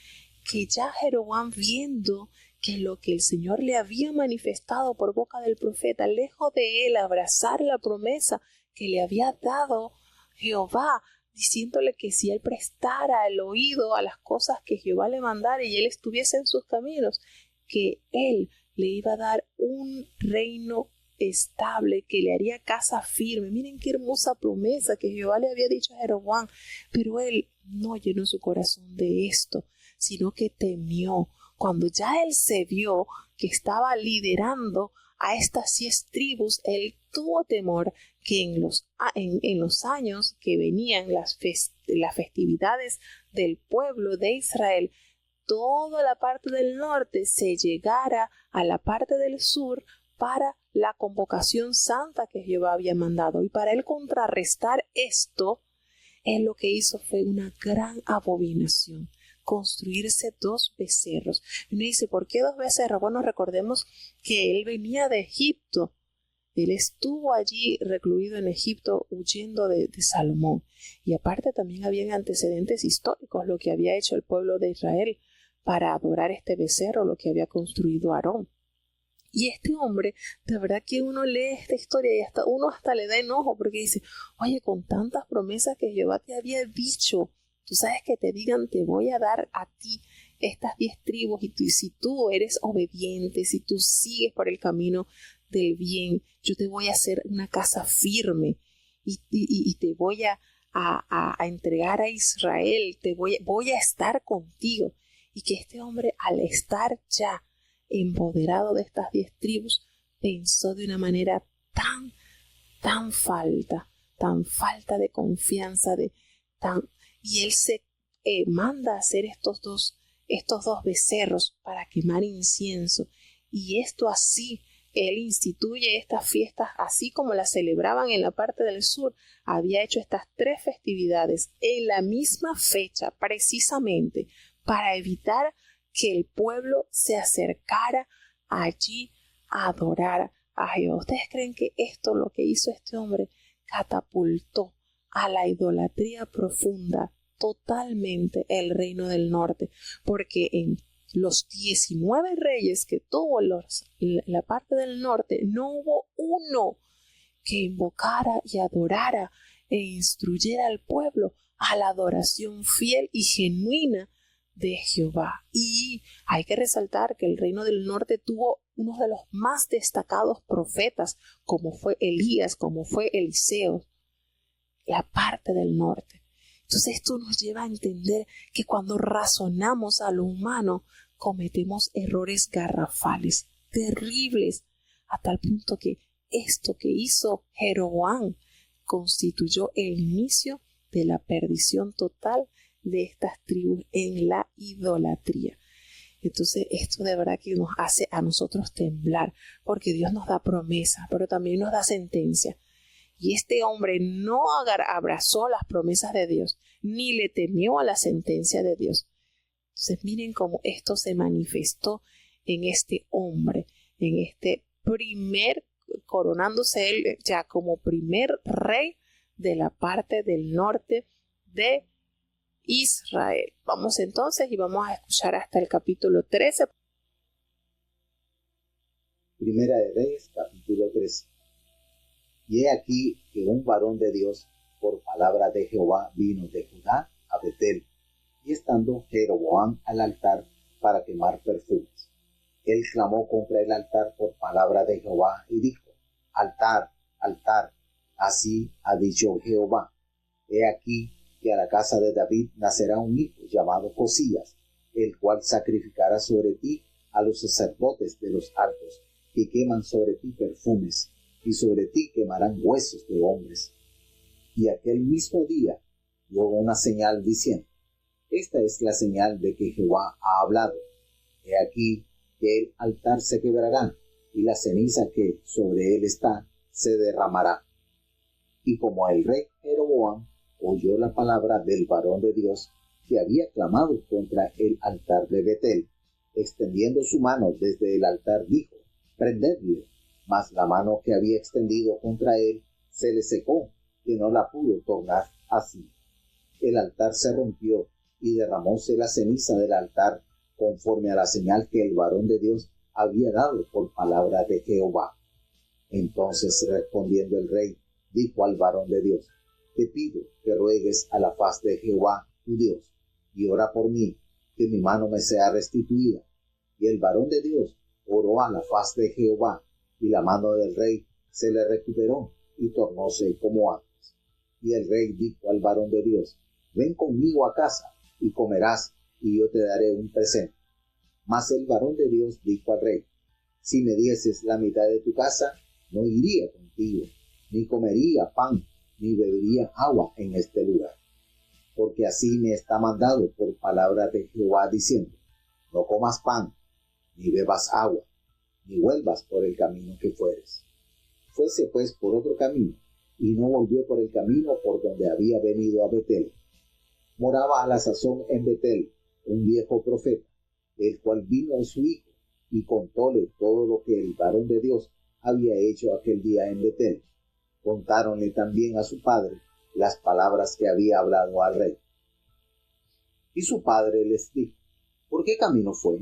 que ya Jeroboam, viendo que lo que el Señor le había manifestado por boca del profeta, lejos de él abrazar la promesa que le había dado Jehová, diciéndole que si él prestara el oído a las cosas que Jehová le mandara y él estuviese en sus caminos, que él le iba a dar un reino estable, que le haría casa firme. Miren qué hermosa promesa que Jehová le había dicho a Jeroboam, pero él no llenó su corazón de esto, sino que temió. Cuando ya él se vio que estaba liderando a estas 10 tribus, él tuvo temor que en los años que venían las festividades del pueblo de Israel, toda la parte del norte se llegara a la parte del sur para la convocación santa que Jehová había mandado. Y para él contrarrestar esto, él lo que hizo fue una gran abominación: construirse 2 becerros. Y uno dice, ¿por qué 2 becerros? Bueno, recordemos que él venía de Egipto. Él estuvo allí recluido en Egipto huyendo de Salomón. Y aparte también habían antecedentes históricos, lo que había hecho el pueblo de Israel para adorar este becerro, lo que había construido Aarón. Y este hombre, de verdad que uno lee esta historia y uno hasta le da enojo, porque dice, oye, con tantas promesas que Jehová te había dicho, tú sabes que te digan, te voy a dar a ti estas 10 tribus, y si tú eres obediente, si tú sigues por el camino del bien, yo te voy a hacer una casa firme y te voy a entregar a Israel, voy a estar contigo. Y que este hombre, al estar ya empoderado de estas 10 tribus, pensó de una manera tan falta de confianza, y él se manda a hacer estos dos becerros para quemar incienso. Y esto así, él instituye estas fiestas así como las celebraban en la parte del sur. Había hecho estas 3 festividades en la misma fecha, precisamente para evitar que el pueblo se acercara allí a adorar a Jehová. ¿Ustedes creen que esto, lo que hizo este hombre, catapultó a la idolatría profunda totalmente el reino del norte? Porque en los 19 reyes que tuvo la parte del norte, no hubo uno que invocara y adorara e instruyera al pueblo a la adoración fiel y genuina de Jehová. Y hay que resaltar que el reino del norte tuvo uno de los más destacados profetas, como fue Elías, como fue Eliseo, la parte del norte. Entonces esto nos lleva a entender que cuando razonamos a lo humano, cometemos errores garrafales, terribles, a tal punto que esto que hizo Jeroboam constituyó el inicio de la perdición total de estas tribus en la idolatría. Entonces esto de verdad que nos hace a nosotros temblar, porque Dios nos da promesa, pero también nos da sentencia. Y este hombre no abrazó las promesas de Dios, ni le temió a la sentencia de Dios. Entonces miren cómo esto se manifestó en este hombre, en este coronándose él ya como primer rey de la parte del norte de Israel. Vamos entonces y vamos a escuchar hasta el capítulo 13. Primera de Reyes, capítulo 13. Y he aquí que un varón de Dios, por palabra de Jehová, vino de Judá a Betel, y estando Jeroboam al altar para quemar perfumes, él clamó contra el altar por palabra de Jehová y dijo: altar, altar, así ha dicho Jehová, he aquí que a la casa de David nacerá un hijo llamado Josías, el cual sacrificará sobre ti a los sacerdotes de los altos, que queman sobre ti perfumes, y sobre ti quemarán huesos de hombres. Y aquel mismo día dio una señal diciendo: esta es la señal de que Jehová ha hablado. He aquí que el altar se quebrará, y la ceniza que sobre él está se derramará. Y como el rey Jeroboam oyó la palabra del varón de Dios que había clamado contra el altar de Betel, extendiendo su mano desde el altar, dijo: prendedle. Mas la mano que había extendido contra él se le secó, que no la pudo tornar así. El altar se rompió, y derramóse la ceniza del altar, conforme a la señal que el varón de Dios había dado por palabra de Jehová. Entonces, respondiendo el rey, dijo al varón de Dios: te pido que ruegues a la faz de Jehová tu Dios, y ora por mí, que mi mano me sea restituida. Y el varón de Dios oró a la faz de Jehová, y la mano del rey se le recuperó, y tornóse como antes. Y el rey dijo al varón de Dios: ven conmigo a casa, y comerás, y yo te daré un presente. Mas el varón de Dios dijo al rey: si me dieses la mitad de tu casa, no iría contigo, ni comería pan, ni bebería agua en este lugar. Porque así me está mandado por palabra de Jehová, diciendo: no comas pan, ni bebas agua, ni vuelvas por el camino que fueres. Fuese pues por otro camino, y no volvió por el camino por donde había venido a Betel. Moraba a la sazón en Betel un viejo profeta, el cual vino a su hijo, y contóle todo lo que el varón de Dios había hecho aquel día en Betel. Contáronle también a su padre las palabras que había hablado al rey. Y su padre les dijo: ¿por qué camino fue?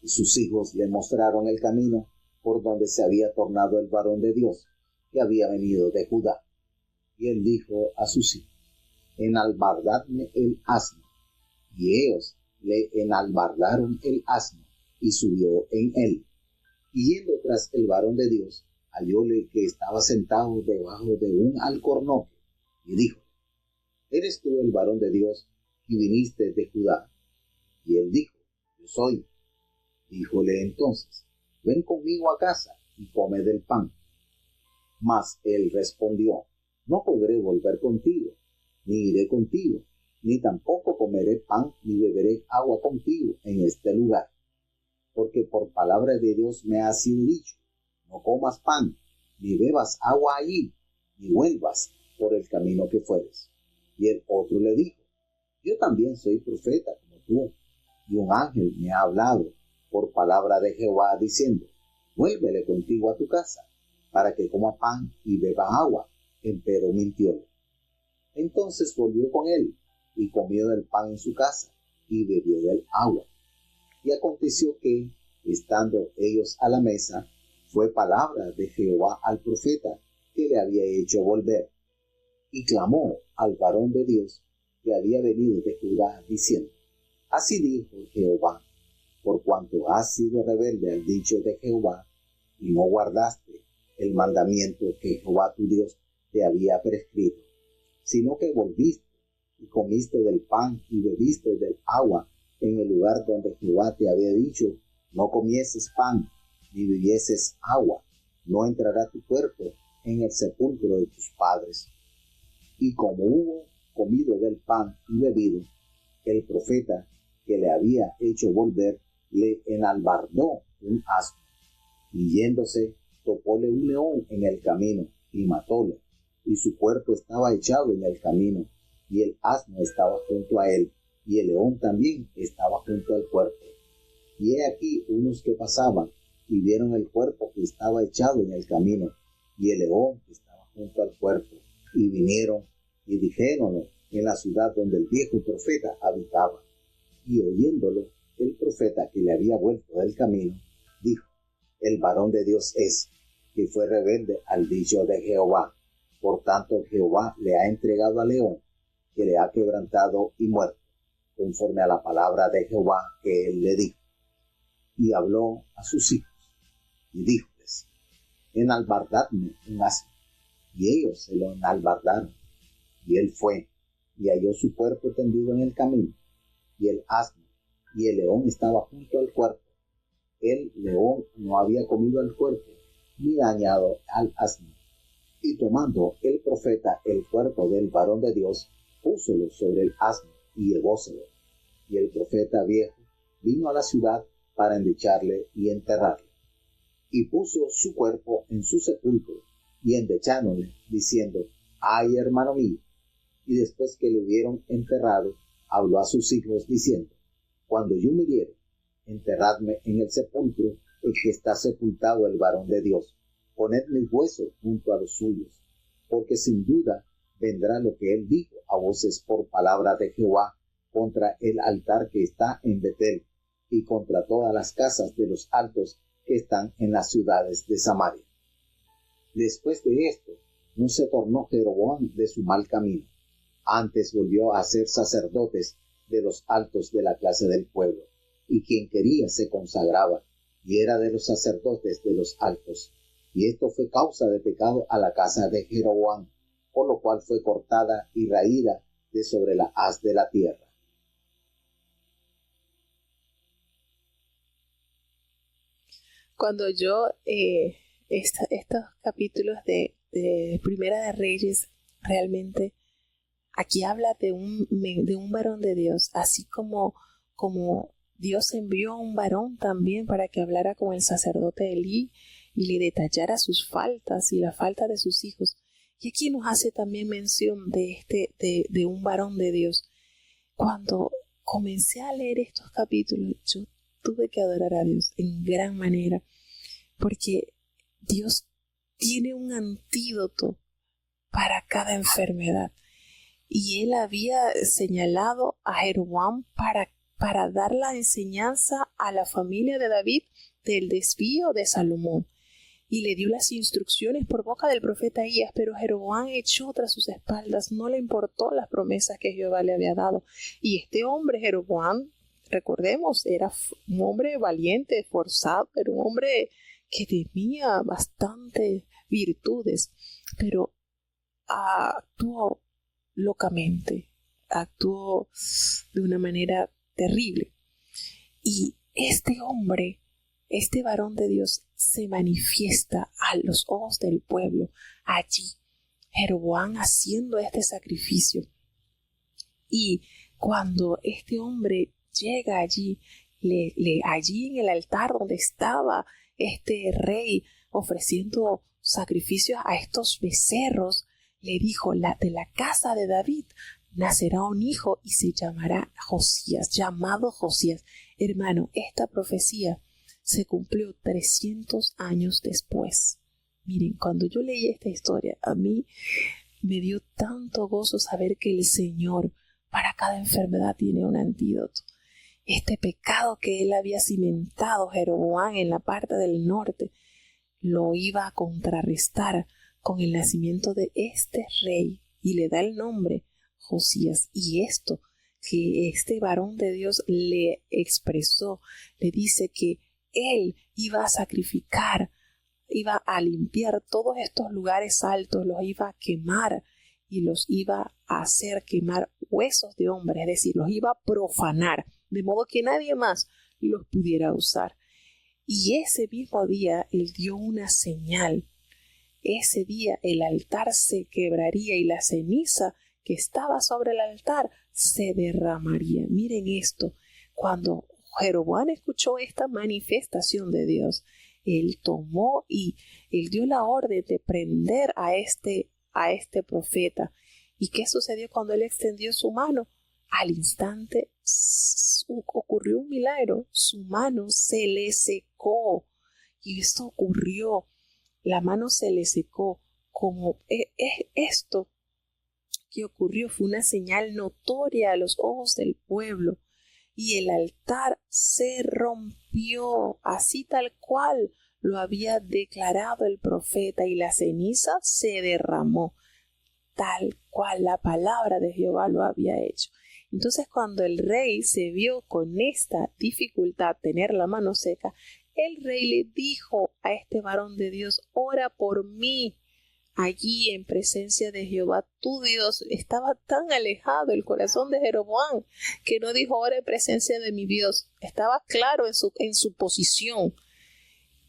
Y sus hijos le mostraron el camino por donde se había tornado el varón de Dios, que había venido de Judá. Y él dijo a sus hijos: enalbardadme el asno. Y ellos le enalbardaron el asno, y subió en él. Y yendo tras el varón de Dios, hallóle que estaba sentado debajo de un alcornoque, y dijo: ¿eres tú el varón de Dios que viniste de Judá? Y él dijo: yo soy. Díjole entonces: ven conmigo a casa, y come del pan. Mas él respondió: no podré volver contigo, ni iré contigo, ni tampoco comeré pan, ni beberé agua contigo en este lugar. Porque por palabra de Dios me ha sido dicho: no comas pan, ni bebas agua allí, ni vuelvas por el camino que fueres. Y el otro le dijo: yo también soy profeta como tú, y un ángel me ha hablado por palabra de Jehová, diciendo: vuélvele contigo a tu casa, para que coma pan y beba agua, empero mintióle. Entonces volvió con él, y comió del pan en su casa, y bebió del agua. Y aconteció que, estando ellos a la mesa, fue palabra de Jehová al profeta que le había hecho volver, y clamó al varón de Dios que había venido de Judá, diciendo: Así dijo Jehová, por cuanto has sido rebelde al dicho de Jehová, y no guardaste el mandamiento que Jehová tu Dios te había prescrito, sino que volviste y comiste del pan y bebiste del agua en el lugar donde Jehová te había dicho: no comieses pan ni bebieses agua, no entrará tu cuerpo en el sepulcro de tus padres. Y como hubo comido del pan y bebido, el profeta que le había hecho volver le enalbardó un asno, y yéndose topóle un león en el camino y matóle, y su cuerpo estaba echado en el camino, y el asno estaba junto a él, y el león también estaba junto al cuerpo. Y he aquí unos que pasaban, y vieron el cuerpo que estaba echado en el camino, y el león que estaba junto al cuerpo, y vinieron y dijéronlo en la ciudad donde el viejo profeta habitaba. Y oyéndolo, el profeta que le había vuelto del camino, dijo: el varón de Dios es, que fue rebelde al dicho de Jehová. Por tanto Jehová le ha entregado al león, que le ha quebrantado y muerto, conforme a la palabra de Jehová que él le dijo. Y habló a sus hijos, y díjoles: enalbardadme un asno. Y ellos se lo enalbardaron. Y él fue, y halló su cuerpo tendido en el camino, y el asno, y el león estaba junto al cuerpo. El león no había comido al cuerpo, ni dañado al asno. Y tomando el profeta el cuerpo del varón de Dios, púsolo sobre el asno, y llevóselo. Y el profeta viejo vino a la ciudad para endecharle y enterrarle. Y puso su cuerpo en su sepulcro, y endecháronle, diciendo: ay, hermano mío. Y después que le hubieron enterrado, habló a sus hijos, diciendo: cuando yo muriere, enterradme en el sepulcro en que está sepultado el varón de Dios. Poned mis huesos junto a los suyos, porque sin duda vendrá lo que él dijo a voces por palabra de Jehová contra el altar que está en Betel, y contra todas las casas de los altos que están en las ciudades de Samaria. Después de esto, no se tornó Jeroboam de su mal camino, antes volvió a ser sacerdotes de los altos de la clase del pueblo, y quien quería se consagraba, y era de los sacerdotes de los altos. Y esto fue causa de pecado a la casa de Jeroboam, por lo cual fue cortada y raída de sobre la haz de la tierra. Cuando yo estos capítulos de Primera de Reyes, realmente aquí habla de un varón de Dios, así como Dios envió a un varón también para que hablara con el sacerdote Elí y le detallara sus faltas y la falta de sus hijos. Y aquí nos hace también mención de un varón de Dios. Cuando comencé a leer estos capítulos, yo tuve que adorar a Dios en gran manera, porque Dios tiene un antídoto para cada enfermedad. Y él había señalado a Jeroboam para dar la enseñanza a la familia de David del desvío de Salomón. Y le dio las instrucciones por boca del profeta Ahías, pero Jeroboam echó tras sus espaldas, no le importó las promesas que Jehová le había dado. Y este hombre, Jeroboam, recordemos, era un hombre valiente, esforzado, era un hombre que tenía bastantes virtudes, pero actuó locamente, actuó de una manera terrible. Y este hombre, este varón de Dios, se manifiesta a los ojos del pueblo allí, Jeroboam haciendo este sacrificio. Y cuando este hombre llega allí, allí en el altar donde estaba este rey ofreciendo sacrificios a estos becerros, le dijo: de la casa de David nacerá un hijo y se llamará Josías, llamado Josías. Hermano, esta profecía se cumplió 300 años después. Miren, cuando yo leí esta historia, a mí me dio tanto gozo saber que el Señor para cada enfermedad tiene un antídoto. Este pecado que él había cimentado Jeroboam en la parte del norte, lo iba a contrarrestar con el nacimiento de este rey, y le da el nombre Josías. Y esto que este varón de Dios le expresó, le dice que él iba a sacrificar, iba a limpiar todos estos lugares altos, los iba a quemar y los iba a hacer quemar huesos de hombres, es decir, los iba a profanar, de modo que nadie más los pudiera usar. Y ese mismo día él dio una señal. Ese día el altar se quebraría y la ceniza que estaba sobre el altar se derramaría. Miren esto, cuando Jeroboam escuchó esta manifestación de Dios, él tomó y él dio la orden de prender a este profeta. ¿Y qué sucedió cuando él extendió su mano? Al instante ocurrió un milagro, su mano se le secó. Y esto ocurrió, la mano se le secó. Como esto que ocurrió fue una señal notoria a los ojos del pueblo. Y el altar se rompió, así tal cual lo había declarado el profeta, y la ceniza se derramó, tal cual la palabra de Jehová lo había hecho. Entonces, cuando el rey se vio con esta dificultad, tener la mano seca, el rey le dijo a este varón de Dios: ora por mí. Allí en presencia de Jehová tu Dios estaba tan alejado el corazón de Jeroboam que no dijo ora en presencia de mi Dios. Estaba claro en su posición.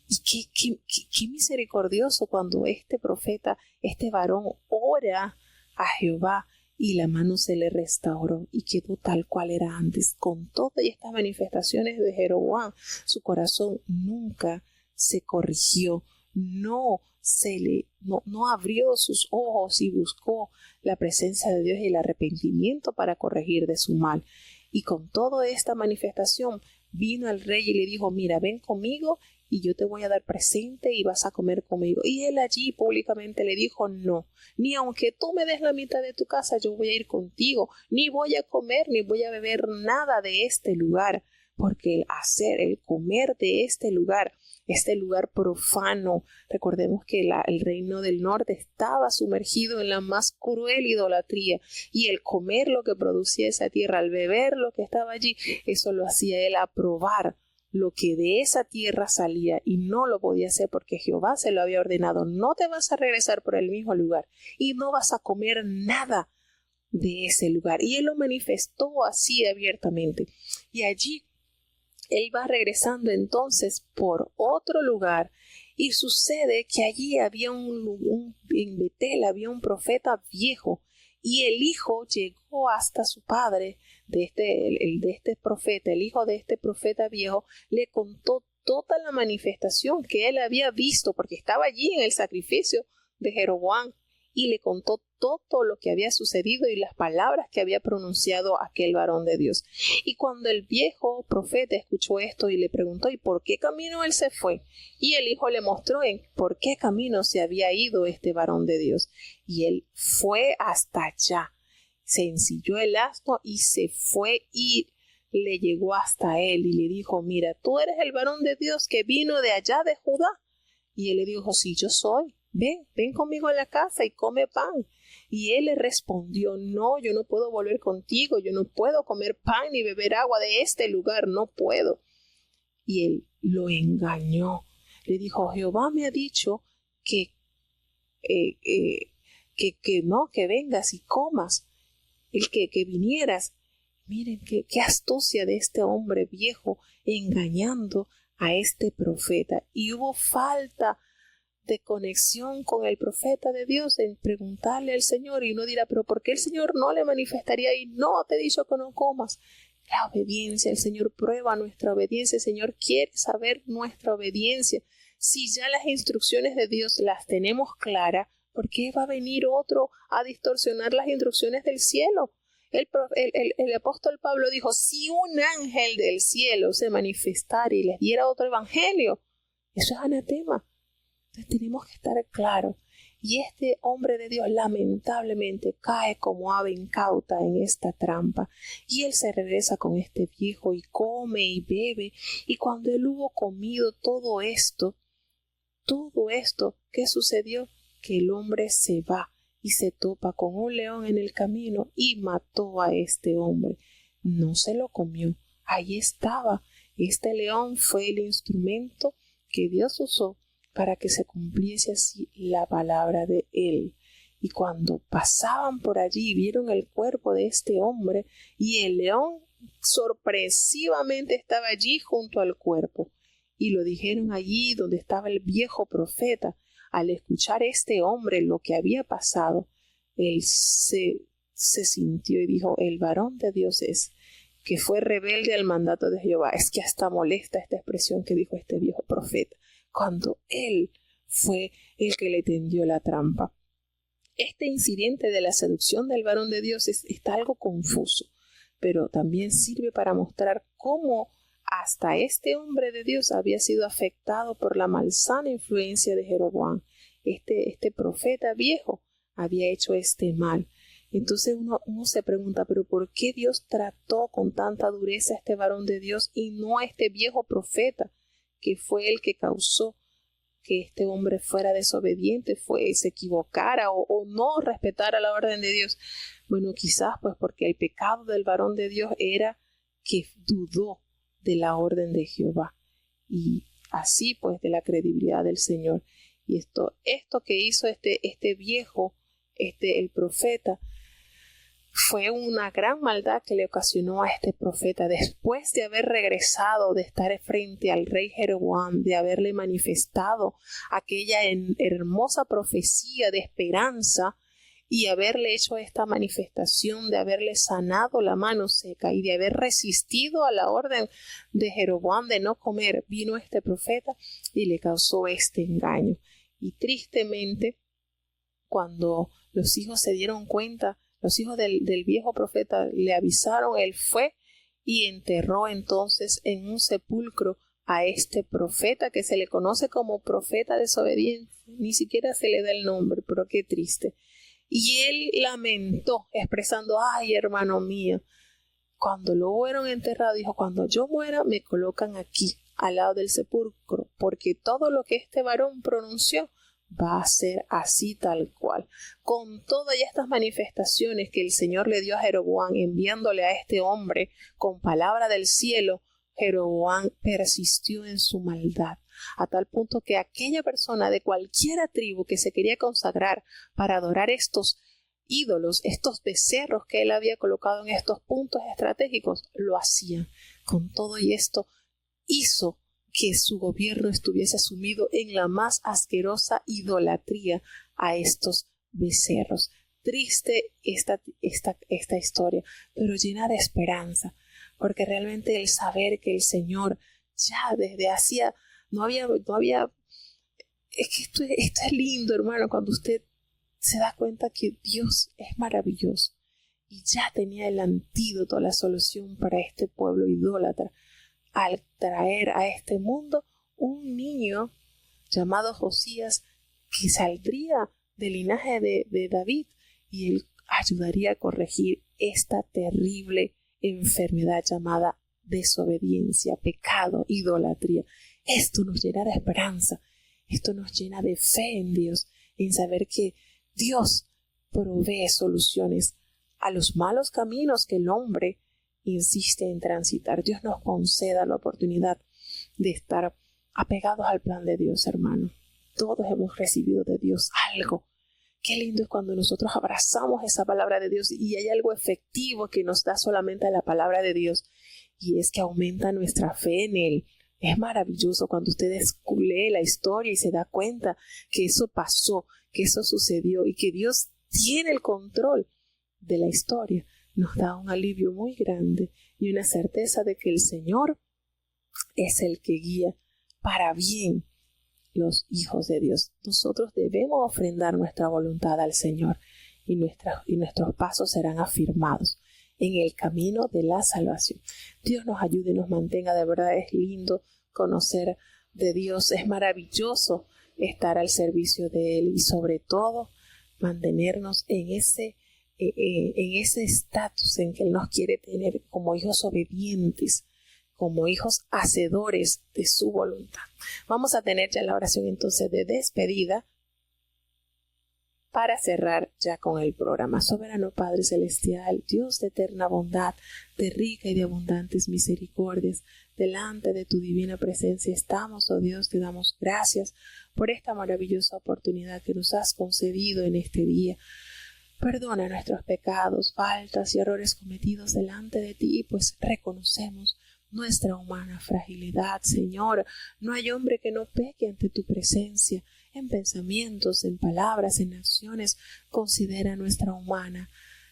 Y qué misericordioso cuando este profeta, este varón, ora a Jehová y la mano se le restauró y quedó tal cual era antes. Con todas estas manifestaciones de Jeroboam, su corazón nunca se corrigió, no abrió sus ojos y buscó la presencia de Dios y el arrepentimiento para corregir de su mal. Y con toda esta manifestación vino el rey y le dijo: mira, ven conmigo y yo te voy a dar presente y vas a comer conmigo. Y él allí públicamente le dijo: no, ni aunque tú me des la mitad de tu casa, yo voy a ir contigo, ni voy a comer, ni voy a beber nada de este lugar, porque el comer de este lugar profano, recordemos que el reino del norte estaba sumergido en la más cruel idolatría, y el comer lo que producía esa tierra, al beber lo que estaba allí, eso lo hacía él aprobar lo que de esa tierra salía, y no lo podía hacer porque Jehová se lo había ordenado: no te vas a regresar por el mismo lugar y no vas a comer nada de ese lugar. Y él lo manifestó así abiertamente, y allí él va regresando entonces por otro lugar, y sucede que allí había en Betel había un profeta viejo, y el hijo llegó hasta su padre de este profeta. El hijo de este profeta viejo le contó toda la manifestación que él había visto, porque estaba allí en el sacrificio de Jeroboam, y le contó todo lo que había sucedido y las palabras que había pronunciado aquel varón de Dios. Y cuando el viejo profeta escuchó esto y le preguntó: ¿y por qué camino él se fue? Y el hijo le mostró en por qué camino se había ido este varón de Dios. Y él fue hasta allá, se ensilló el asno y se fue, y le llegó hasta él y le dijo: mira, tú eres el varón de Dios que vino de allá de Judá. Y él le dijo: sí, yo soy. Ven conmigo a la casa y come pan. Y él le respondió: no, yo no puedo volver contigo, yo no puedo comer pan ni beber agua de este lugar, no puedo. Y él lo engañó. Le dijo: Jehová me ha dicho que vengas y comas, que vinieras. Miren qué astucia de este hombre viejo engañando a este profeta. Y hubo falta de conexión con el profeta de Dios en preguntarle al Señor, y uno dirá: pero ¿por qué el Señor no le manifestaría y no te he dicho que no comas? La obediencia, el Señor prueba nuestra obediencia, el Señor quiere saber nuestra obediencia. Si ya las instrucciones de Dios las tenemos claras, ¿por qué va a venir otro a distorsionar las instrucciones del cielo? El apóstol Pablo dijo: si un ángel del cielo se manifestara y les diera otro evangelio, eso es anatema. Entonces tenemos que estar claros. Y este hombre de Dios lamentablemente cae como ave incauta en esta trampa. Y él se regresa con este viejo y come y bebe. Y cuando él hubo comido todo esto, ¿qué sucedió? Que el hombre se va y se topa con un león en el camino y mató a este hombre. No se lo comió, ahí estaba. Este león fue el instrumento que Dios usó para que se cumpliese así la palabra de él. Y cuando pasaban por allí vieron el cuerpo de este hombre y el león sorpresivamente estaba allí junto al cuerpo. Y lo dijeron allí donde estaba el viejo profeta. Al escuchar este hombre lo que había pasado, él se sintió y dijo: el varón de Dios es, que fue rebelde al mandato de Jehová. Es que hasta molesta esta expresión que dijo este viejo profeta, cuando él fue el que le tendió la trampa. Este incidente de la seducción del varón de Dios está algo confuso, pero también sirve para mostrar cómo hasta este hombre de Dios había sido afectado por la malsana influencia de Jeroboam. Este profeta viejo había hecho este mal. Entonces uno se pregunta, pero ¿por qué Dios trató con tanta dureza a este varón de Dios y no a este viejo profeta, que fue el que causó que este hombre fuera desobediente, se equivocara o no respetara la orden de Dios? Bueno, quizás pues porque el pecado del varón de Dios era que dudó de la orden de Jehová y así pues de la credibilidad del Señor. Y esto que hizo este viejo, el profeta, fue una gran maldad que le ocasionó a este profeta después de haber regresado, de estar frente al rey Jeroboam, de haberle manifestado aquella hermosa profecía de esperanza y haberle hecho esta manifestación, de haberle sanado la mano seca y de haber resistido a la orden de Jeroboam de no comer. Vino este profeta y le causó este engaño. Y tristemente, cuando los hijos se dieron cuenta, los hijos del viejo profeta le avisaron, él fue y enterró entonces en un sepulcro a este profeta que se le conoce como profeta desobediente. Ni siquiera se le da el nombre, pero qué triste. Y él lamentó, expresando: ay, hermano mío. Cuando lo fueron enterrado, dijo: cuando yo muera, me colocan aquí, al lado del sepulcro, porque todo lo que este varón pronunció va a ser así tal cual. Con todas estas manifestaciones que el Señor le dio a Jeroboam, enviándole a este hombre con palabra del cielo, Jeroboam persistió en su maldad, a tal punto que aquella persona de cualquier tribu que se quería consagrar para adorar estos ídolos, estos becerros que él había colocado en estos puntos estratégicos, lo hacían. Con todo y esto hizo que su gobierno estuviese sumido en la más asquerosa idolatría a estos becerros. Triste esta historia, pero llena de esperanza, porque realmente el saber que el Señor ya desde hacía no había es que esto es lindo, hermano, cuando usted se da cuenta que Dios es maravilloso y ya tenía el antídoto, la solución para este pueblo idólatra, al traer a este mundo un niño llamado Josías, que saldría del linaje de David, y él ayudaría a corregir esta terrible enfermedad llamada desobediencia, pecado, idolatría. Esto nos llena de esperanza, esto nos llena de fe en Dios, en saber que Dios provee soluciones a los malos caminos que el hombre insiste en transitar. Dios nos conceda la oportunidad de estar apegados al plan de Dios, hermano. Todos hemos recibido de Dios algo. Qué lindo es cuando nosotros abrazamos esa palabra de Dios y hay algo efectivo que nos da solamente la palabra de Dios, y es que aumenta nuestra fe en Él. Es maravilloso cuando usted lee la historia y se da cuenta que eso pasó, que eso sucedió y que Dios tiene el control de la historia. Nos da un alivio muy grande y una certeza de que el Señor es el que guía para bien los hijos de Dios. Nosotros debemos ofrendar nuestra voluntad al Señor y nuestros pasos serán afirmados en el camino de la salvación. Dios nos ayude y nos mantenga. De verdad es lindo conocer de Dios. Es maravilloso estar al servicio de Él y sobre todo mantenernos en ese estatus en que Él nos quiere tener como hijos obedientes, como hijos hacedores de su voluntad. Vamos a tener ya la oración entonces de despedida para cerrar ya con el programa. Soberano Padre Celestial, Dios de eterna bondad, de rica y de abundantes misericordias, delante de tu divina presencia estamos, oh Dios, te damos gracias por esta maravillosa oportunidad que nos has concedido en este día. Perdona nuestros pecados, faltas y errores cometidos delante de ti, pues reconocemos nuestra humana fragilidad, Señor. No hay hombre que no peque ante tu presencia, en pensamientos, en palabras, en acciones. Considera nuestra humana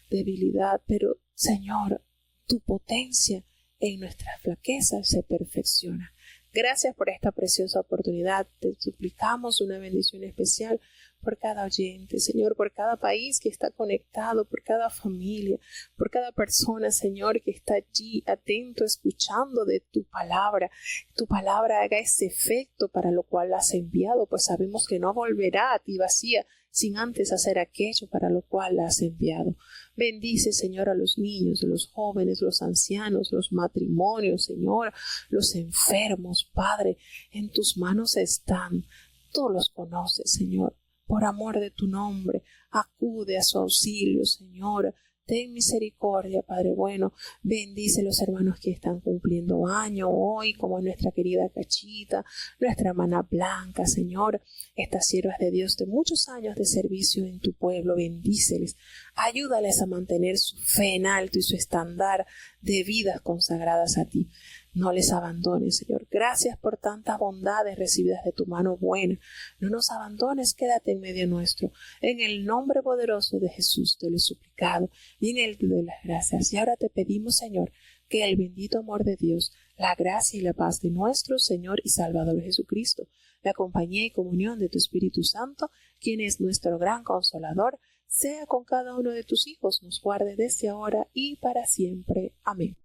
debilidad, pero, Señor, tu potencia en nuestras flaquezas se perfecciona. Gracias por esta preciosa oportunidad. Te suplicamos una bendición especial por cada oyente, Señor, por cada país que está conectado, por cada familia, por cada persona, Señor, que está allí atento, escuchando de tu palabra. Tu palabra haga ese efecto para lo cual la has enviado, pues sabemos que no volverá a ti vacía sin antes hacer aquello para lo cual la has enviado. Bendice, Señor, a los niños, los jóvenes, los ancianos, los matrimonios, Señor, los enfermos, Padre, en tus manos están. Tú los conoces, Señor. Por amor de tu nombre, acude a su auxilio, Señor. Ten misericordia, Padre bueno. Bendice los hermanos que están cumpliendo año hoy, como nuestra querida Cachita, nuestra hermana Blanca, Señor. Estas siervas de Dios de muchos años de servicio en tu pueblo, bendíceles. Ayúdales a mantener su fe en alto y su estándar de vidas consagradas a ti. No les abandones, Señor. Gracias por tantas bondades recibidas de tu mano buena. No nos abandones, quédate en medio nuestro. En el nombre poderoso de Jesús te lo he suplicado y en él te doy las gracias. Y ahora te pedimos, Señor, que el bendito amor de Dios, la gracia y la paz de nuestro Señor y Salvador Jesucristo, la compañía y comunión de tu Espíritu Santo, quien es nuestro gran consolador, sea con cada uno de tus hijos, nos guarde desde ahora y para siempre. Amén.